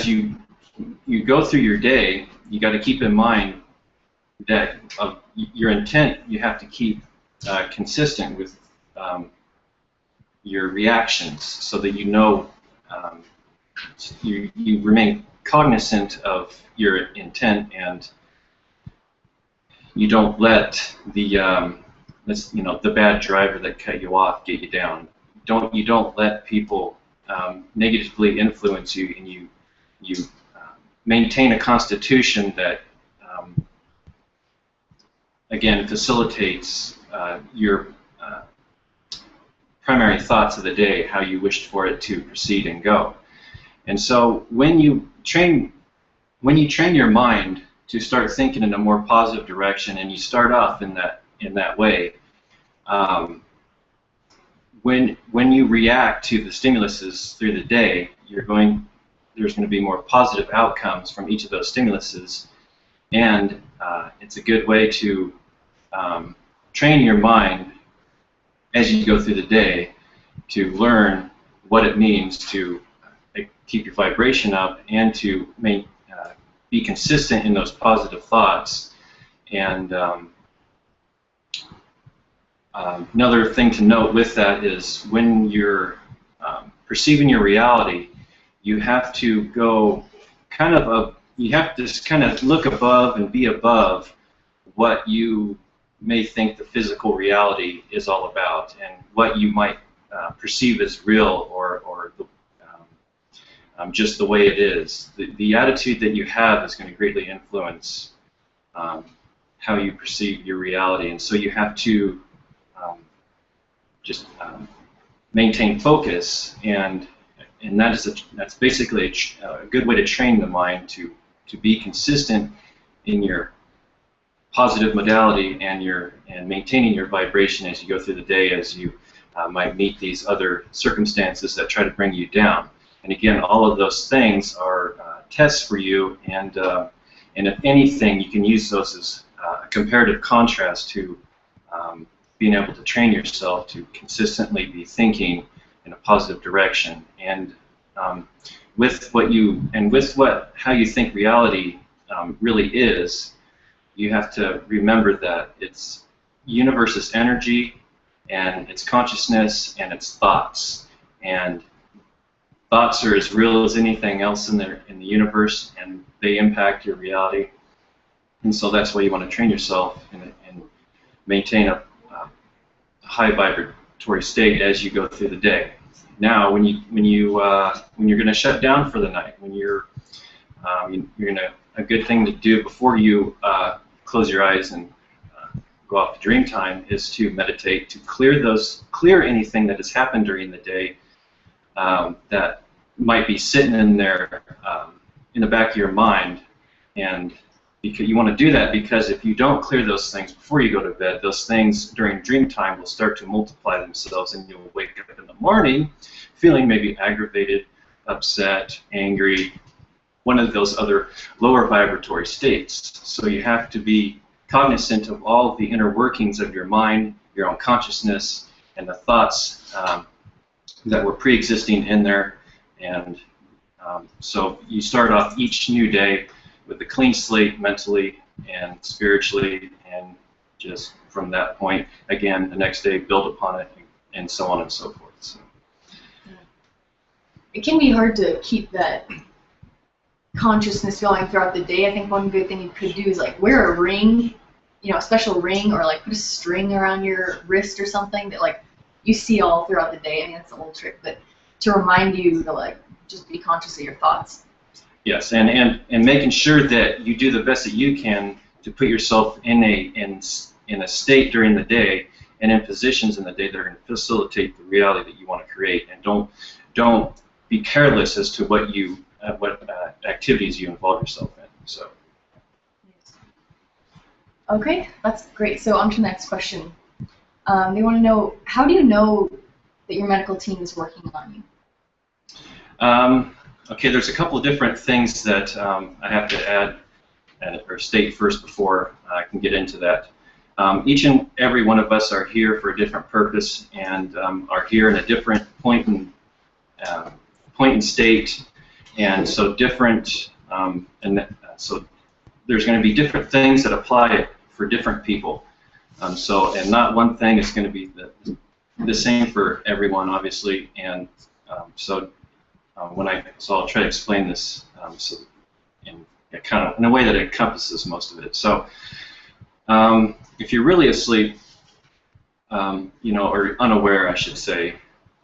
you go through your day, you got to keep in mind that your intent you have to keep consistent with your reactions, so that you know you remain cognizant of your intent, and you don't let the the bad driver that cut you off get you down. You don't let people negatively influence you, and you maintain a constitution that again facilitates your primary thoughts of the day, how you wished for it to proceed and go. And so when you train your mind to start thinking in a more positive direction, and you start off in that way, when you react to the stimuluses through the day, there's going to be more positive outcomes from each of those stimuluses, and it's a good way to train your mind as you go through the day to learn what it means to keep your vibration up and to be consistent in those positive thoughts. And another thing to note with that is when you're perceiving your reality, you have to go you have to just kind of look above and be above what you may think the physical reality is all about and what you might perceive as real or just the way it is. The attitude that you have is going to greatly influence how you perceive your reality, and so you have to just maintain focus, and that's basically a good way to train the mind to be consistent in your positive modality and maintaining your vibration as you go through the day, as you might meet these other circumstances that try to bring you down. And again, all of those things are tests for you, and if anything, you can use those as a comparative contrast to being able to train yourself to consistently be thinking in a positive direction. And how you think reality really is, you have to remember that it's universe is energy, and it's consciousness, and it's thoughts. And thoughts are as real as anything else in the universe, and they impact your reality. And so that's why you want to train yourself and maintain a high vibratory state as you go through the day. Now, when you're going to shut down for the night, when you're a good thing to do before you close your eyes and go off to dream time is to meditate, to clear anything that has happened during the day that might be sitting in there in the back of your mind. And because you want to do that, because if you don't clear those things before you go to bed, those things during dream time will start to multiply themselves, and you'll wake up in the morning feeling maybe aggravated, upset, angry, one of those other lower vibratory states. So you have to be cognizant of all of the inner workings of your mind, your own consciousness, and the thoughts that were pre-existing in there. And so you start off each new day with a clean slate mentally and spiritually, and just from that point, again, the next day build upon it, and so on and so forth. So. It can be hard to keep that consciousness going throughout the day. I think one good thing you could do is like wear a ring, a special ring, or like put a string around your wrist or something that like you see all throughout the day. I mean, that's an old trick, but to remind you to like just be conscious of your thoughts. Yes, and making sure that you do the best that you can to put yourself in a state during the day and in positions in the day that are going to facilitate the reality that you want to create, and don't be careless as to what activities you involve yourself in. So. Okay, that's great. So on to the next question. They want to know, how do you know that your medical team is working on you? Okay, there's a couple of different things that I have to add or state first before I can get into that. Each and every one of us are here for a different purpose, and are here in a different point in state, and so so there's going to be different things that apply for different people. And not one thing is going to be the same for everyone, obviously, and so I'll try to explain this in a way that encompasses most of it. So, if you're really asleep, or unaware, I should say,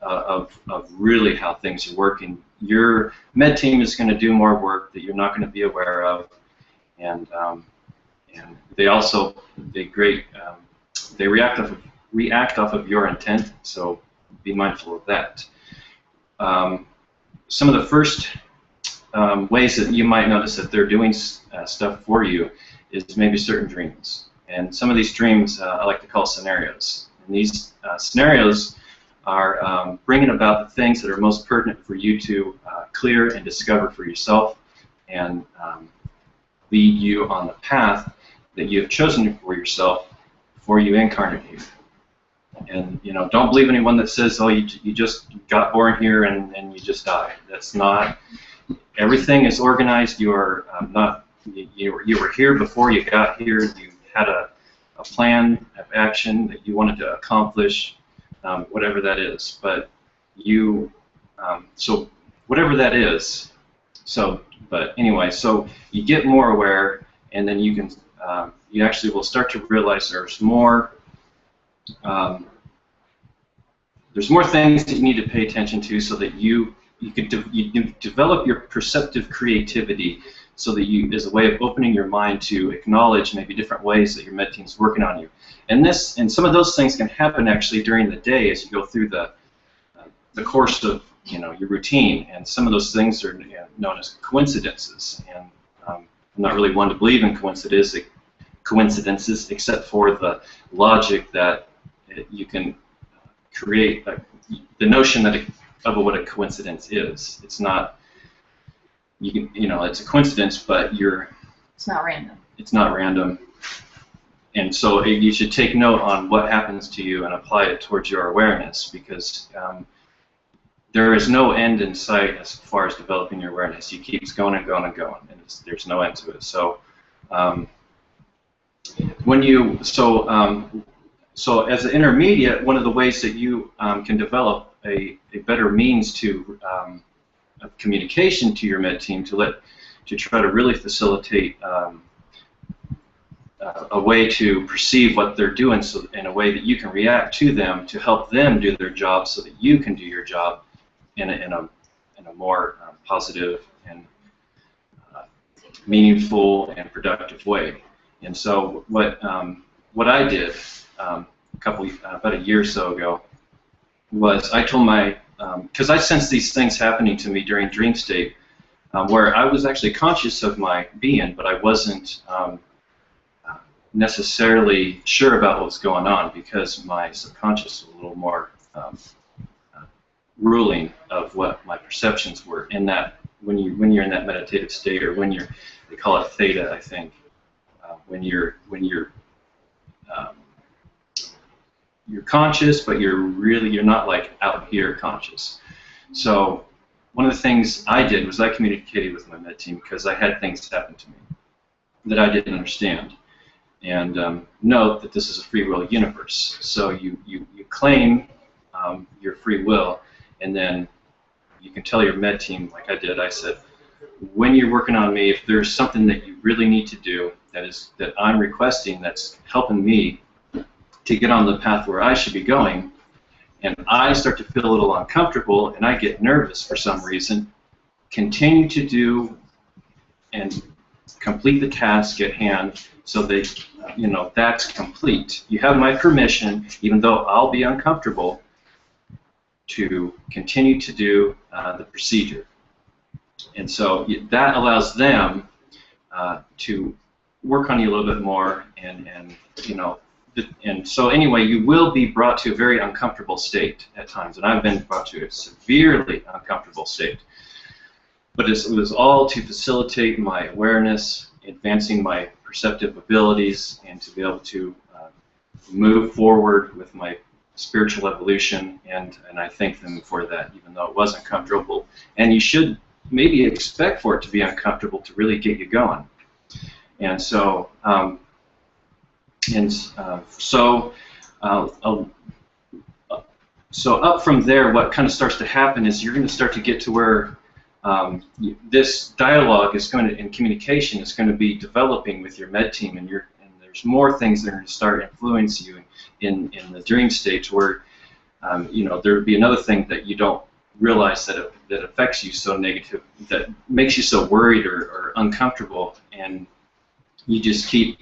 of really how things are working, your med team is going to do more work that you're not going to be aware of, and they react off of your intent. So be mindful of that. Some of the first ways that you might notice that they're doing stuff for you is maybe certain dreams. And some of these dreams I like to call scenarios. And these scenarios are bringing about the things that are most pertinent for you to clear and discover for yourself, and lead you on the path that you have chosen for yourself before you incarnate here. And don't believe anyone that says, oh, you just got born here and you just die. That's not. Everything is organized. You are not. You were here before you got here. You had a plan of action that you wanted to accomplish, whatever that is. But so whatever that is. So, but anyway, so you get more aware, and then you can. You actually will start to realize there's more. There's more things that you need to pay attention to, so that you develop your perceptive creativity, so that as a way of opening your mind to acknowledge maybe different ways that your med team's working on you. And some of those things can happen actually during the day as you go through the course of your routine. And some of those things are known as coincidences. And I'm not really one to believe in coincidences, except for the logic that you can create the notion of what a coincidence is. It's not. It's a coincidence, but it's not random. It's not random, and so you should take note on what happens to you and apply it towards your awareness, because there is no end in sight as far as developing your awareness. It keeps going and going and going, and there's no end to it. So so as an intermediate, one of the ways that you can develop a better means of communication to your med team to try to really facilitate a way to perceive what they're doing, so in a way that you can react to them to help them do their job, so that you can do your job in a more positive and meaningful and productive way. And so what I did about a year or so ago was I told because I sensed these things happening to me during dream state, where I was actually conscious of my being, but I wasn't necessarily sure about what was going on, because my subconscious was a little more ruling of what my perceptions were in that when you're in that meditative state, or they call it theta, I think, when you're conscious, but you're not like out here conscious. So one of the things I did was I communicated with my med team, because I had things happen to me that I didn't understand. And note that this is a free will universe. So you claim your free will, and then you can tell your med team, like I did. I said, when you're working on me, if there's something that you really need to do that I'm requesting, that's helping me to get on the path where I should be going, and I start to feel a little uncomfortable and I get nervous for some reason, continue to do and complete the task at hand, so that that's complete. You have my permission, even though I'll be uncomfortable, to continue to do the procedure. And so that allows them to work on you a little bit more, and so anyway, you will be brought to a very uncomfortable state at times, and I've been brought to a severely uncomfortable state. But it was all to facilitate my awareness, advancing my perceptive abilities, and to be able to move forward with my spiritual evolution, and I thank them for that, even though it was uncomfortable. And you should maybe expect for it to be uncomfortable to really get you going. And so so up from there, what kind of starts to happen is you're going to start to get to where this dialogue is going to, and communication is going to be developing with your med team, and there's more things that are going to start influencing you in the dream stage, where there would be another thing that you don't realize that affects you so negative, that makes you so worried or uncomfortable, and you just keep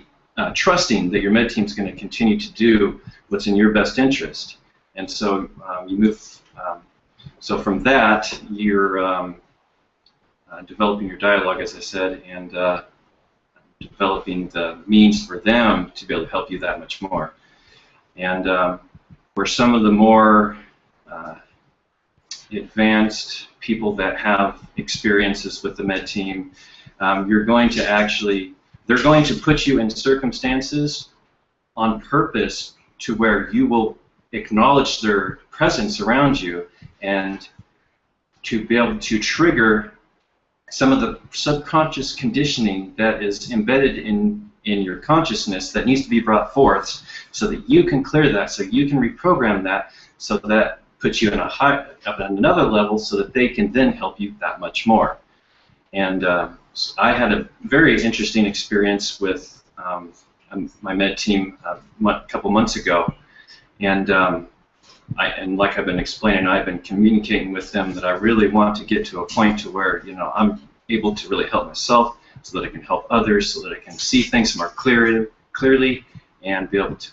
trusting that your med team is going to continue to do what's in your best interest. And so you move. So from that, you're developing your dialogue, as I said, and developing the means for them to be able to help you that much more. And for some of the more advanced people that have experiences with the med team, you're going to actually they're going to put you in circumstances on purpose to where you will acknowledge their presence around you and to be able to trigger some of the subconscious conditioning that is embedded in your consciousness that needs to be brought forth so that you can clear that, so you can reprogram that, so that puts you in a high, up at another level so that they can then help you that much more. And I had a very interesting experience with my med team a couple months ago, and like I've been explaining, I've been communicating with them that I really want to get to a point to where, you know, I'm able to really help myself so that I can help others, so that I can see things more clearly and be able to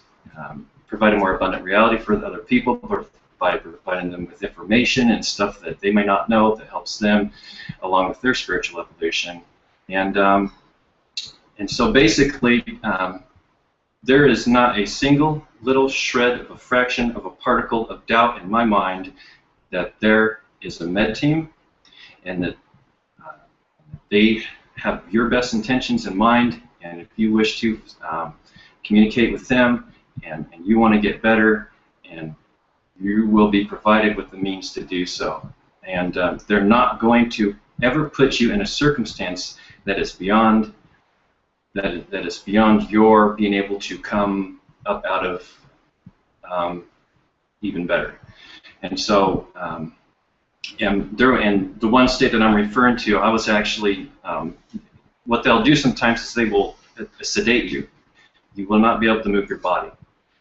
provide a more abundant reality for the other people by providing them with information and stuff that they may not know that helps them along with their spiritual evolution. And so basically, there is not a single little shred of a fraction of a particle of doubt in my mind that there is a med team and that they have your best intentions in mind, and if you wish to communicate with them and you want to get better, and you will be provided with the means to do so. And they're not going to ever put you in a circumstance that is beyond your being able to come up out of even better. And so, and the one state that I'm referring to, I was actually, what they'll do sometimes is they will sedate you. You will not be able to move your body.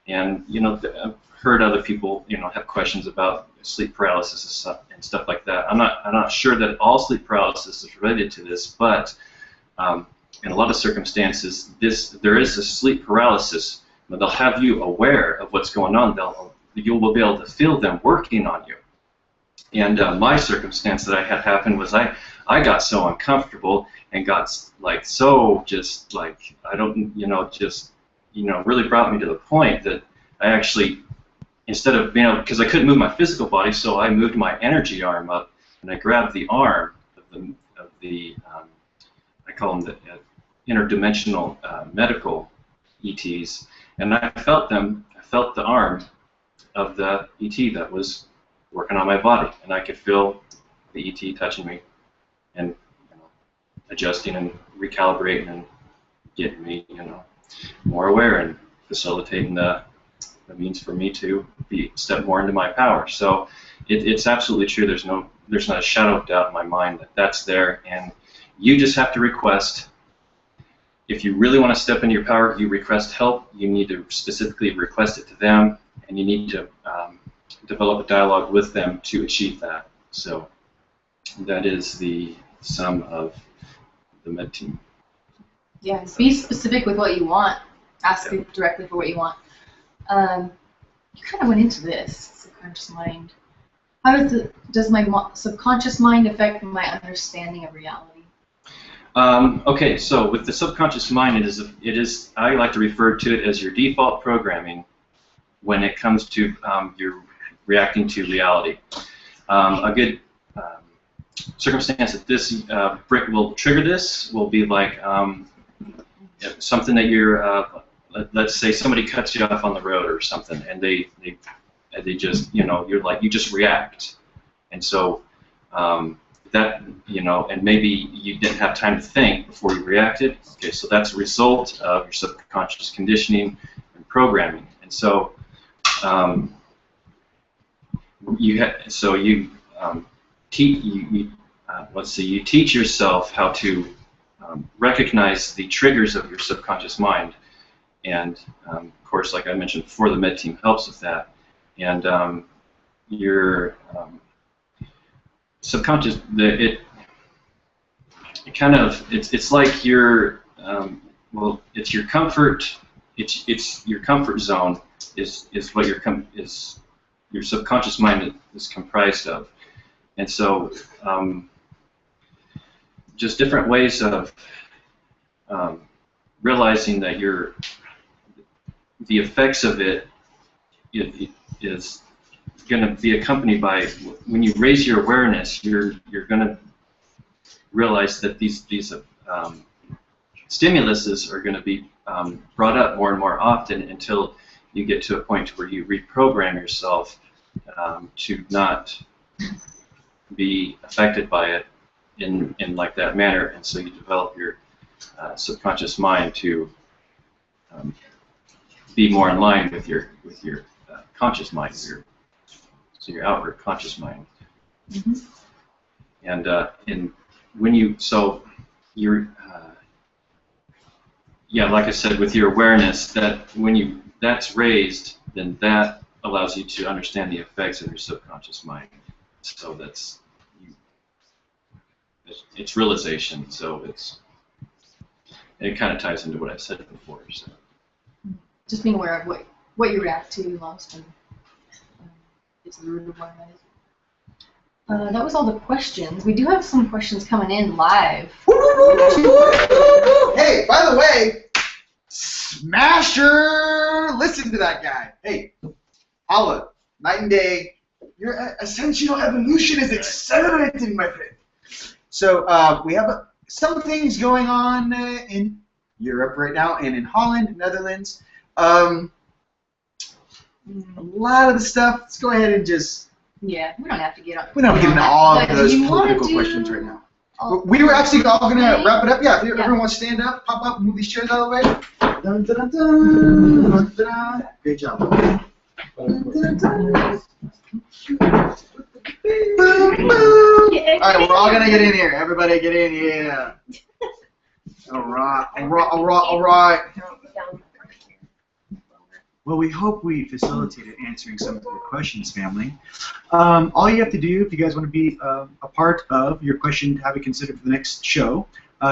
And, you know, I've heard other people, you know, have questions about sleep paralysis and stuff like that. I'm not sure that all sleep paralysis is related to this, but in a lot of circumstances, there is a sleep paralysis, but they'll have you aware of what's going on. You will be able to feel them working on you. And my circumstance that I had happen was I got so uncomfortable and got like so just like I don't, you know, just, you know, really brought me to the point that I actually, instead of being able, because I couldn't move my physical body, so I moved my energy arm up and I grabbed the arm of the I call them the interdimensional medical ETs, and I felt them. I felt the arm of the ET that was working on my body, and I could feel the ET touching me and, you know, adjusting and recalibrating and getting me, you know, more aware and facilitating the means for me to step more into my power. So it's absolutely true. There's not a shadow of doubt in my mind that that's there, and you just have to request. If you really want to step into your power, you request help. You need to specifically request it to them, and you need to develop a dialogue with them to achieve that. So that is the sum of the med team. Yeah, be specific with what you want. Ask them directly for what you want. You kind of went into this, subconscious mind. How does my subconscious mind affect my understanding of reality? Okay, so with the subconscious mind, it is I like to refer to it as your default programming when it comes to your reacting to reality. A good circumstance that this brick will trigger this will be like something that you're, let's say somebody cuts you off on the road or something, and they just, you know, you just react, and so that, you know, and maybe you didn't have time to think before you reacted. Okay, so that's a result of your subconscious conditioning and programming, and so you teach yourself how to recognize the triggers of your subconscious mind, and of course, like I mentioned before, the med team helps with that, and your subconscious, it's like your well, it's your comfort, it's your comfort zone is what your subconscious mind is comprised of, and so just different ways of realizing that the effects of it is going to be accompanied by, when you raise your stimuluses are going to be brought up more and more often until you get to a point where you reprogram yourself to not be affected by it in like that manner, and so you develop your subconscious mind to be more in line with your conscious mind, your outward conscious mind. Mm-hmm. And when you you're yeah, like I said, with your awareness, that when that's raised, then that allows you to understand the effects of your subconscious mind. So it's realization. So it kind of ties into what I said before. So just being aware of what you react to most, and it's the root of what it is. That was all the questions. We do have some questions coming in live. Hey, by the way, Smasher, listen to that guy. Hey, Hala, night and day, your ascensional evolution is accelerating, my friend. So we have some things going on in Europe right now and in Holland, Netherlands. A lot of the stuff. Let's go ahead and just. Yeah, we don't have to get on. We don't get into all of But those you wanna political do questions right now. all- We were actually all going to wrap it up. Yeah, if Yeah. everyone wants to stand up, pop up, move these chairs out of the way. Dun, dun, dun, dun, dun, dun. Great job. Boom, boom. All right, we're all going to get in here. Everybody get in here. All right, all right, all right, all right. Well, we hope we facilitated answering some of your questions, family. All you have to do, if you guys want to be a part of your question to have it considered for the next show,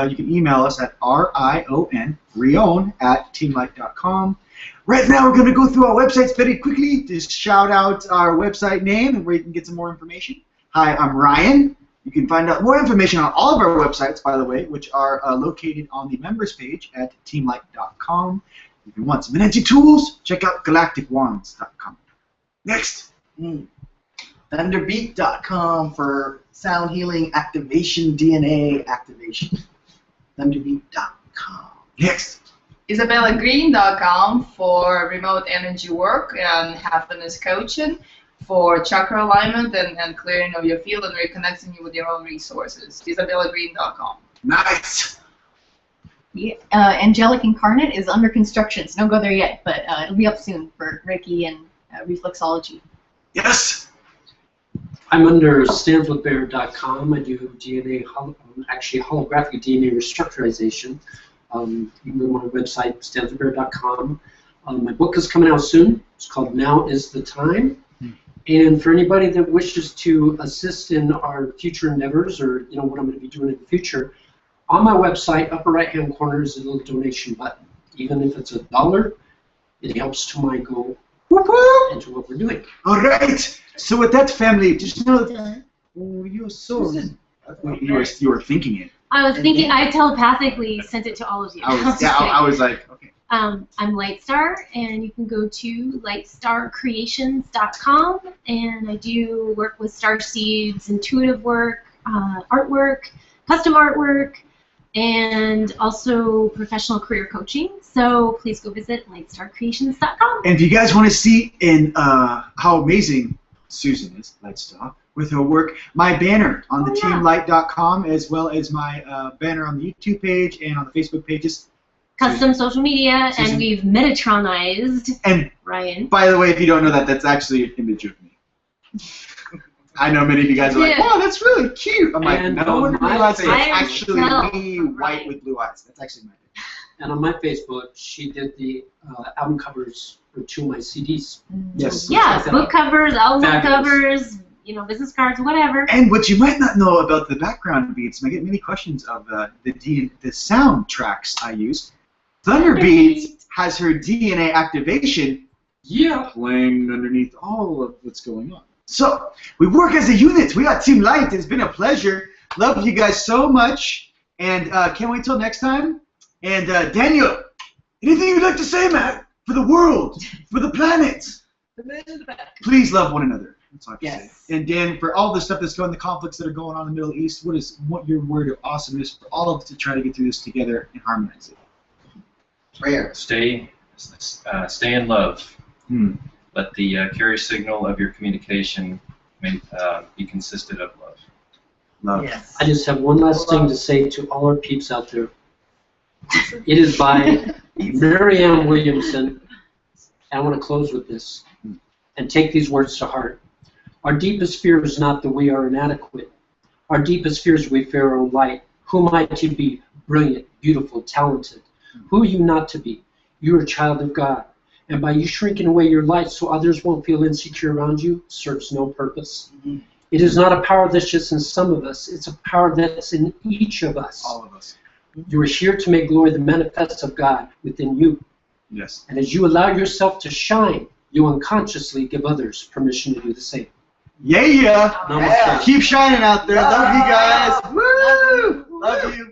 you can email us at rion@teamlight.com. Right now, we're going to go through our websites very quickly. Just shout out our website name and where you can get some more information. Hi, I'm Ryan. You can find out more information on all of our websites, by the way, which are located on the members page at teamlight.com. If you want some energy tools, check out galacticwands.com. Next. Thunderbeat.com for sound healing activation, DNA activation. Thunderbeat.com. Next. IsabellaGreen.com for remote energy work and happiness coaching, for chakra alignment and clearing of your field and reconnecting you with your own resources. IsabellaGreen.com. Nice. Yeah, Angelic Incarnate is under construction, so don't go there yet, but it'll be up soon for Reiki and reflexology. Yes. I'm under standswithbear.com. I do DNA, actually holographic DNA restructurization. You can go to my website, standswithbear.com. My book is coming out soon. It's called Now is the Time. And for anybody that wishes to assist in our future endeavors, or what I'm going to be doing in the future, on my website, upper right-hand corner is a little donation button. Even if it's $1, it helps to my goal and to what we're doing. All right. So with that, family, just know that you're so. You were thinking it. I was thinking, I telepathically sent it to all of you. I was like, okay. I'm Lightstar, and you can go to lightstarcreations.com, and I do work with starseeds, intuitive work, artwork, custom artwork, and also professional career coaching. So please go visit lightstarcreations.com. And if you guys want to see how amazing Susan is, Lightstar, with her work, my banner on the teamlight.com, as well as my banner on the YouTube page and on the Facebook pages. Custom social media, Susan. and we've Metatronized And Ryan. by the way, if you don't know that, that's actually an image of me. I know many of you guys are like, wow, that's really cute. I'm like, And no one realizes it's I actually know. me, white Right. with blue eyes. That's actually my thing. And on my Facebook, she did the album covers for 2 of my CDs. Yes. Yeah, Check that book out. covers, album Fabulous. covers, business cards, whatever. And what you might not know about the background beats, and I get many questions of the sound tracks I use. Thunderbeat has her DNA activation playing underneath all of what's going on. So, we work as a unit. We are Team Light. It's been a pleasure. Love you guys so much. And can't wait till next time. And Daniel, anything you'd like to say, Matt? For the world, for the planet. Please love one another. That's all I can Yes. say. And Dan, for all the stuff that's going, the conflicts that are going on in the Middle East, what your word of awesomeness for all of us to try to get through this together and harmonize it? Prayer. Stay in love. Let the carrier signal of your communication be consistent of love. Love. Yes. I just have one last thing to say to all our peeps out there. It is by Marianne Williamson. I want to close with this and take these words to heart. Our deepest fear is not that we are inadequate. Our deepest fear is we fear our own light. Who am I to be? Brilliant, beautiful, talented. Who are you not to be? You are a child of God. And by you shrinking away your light so others won't feel insecure around you serves no purpose. It is not a power that's just in some of us. It's a power that's in each of us. All of us. You are here to make glory the manifest of God within you. Yes. And as you allow yourself to shine, you unconsciously give others permission to do the same. Yeah. Namaste. Keep shining out there. Love you guys. Woo! Love you.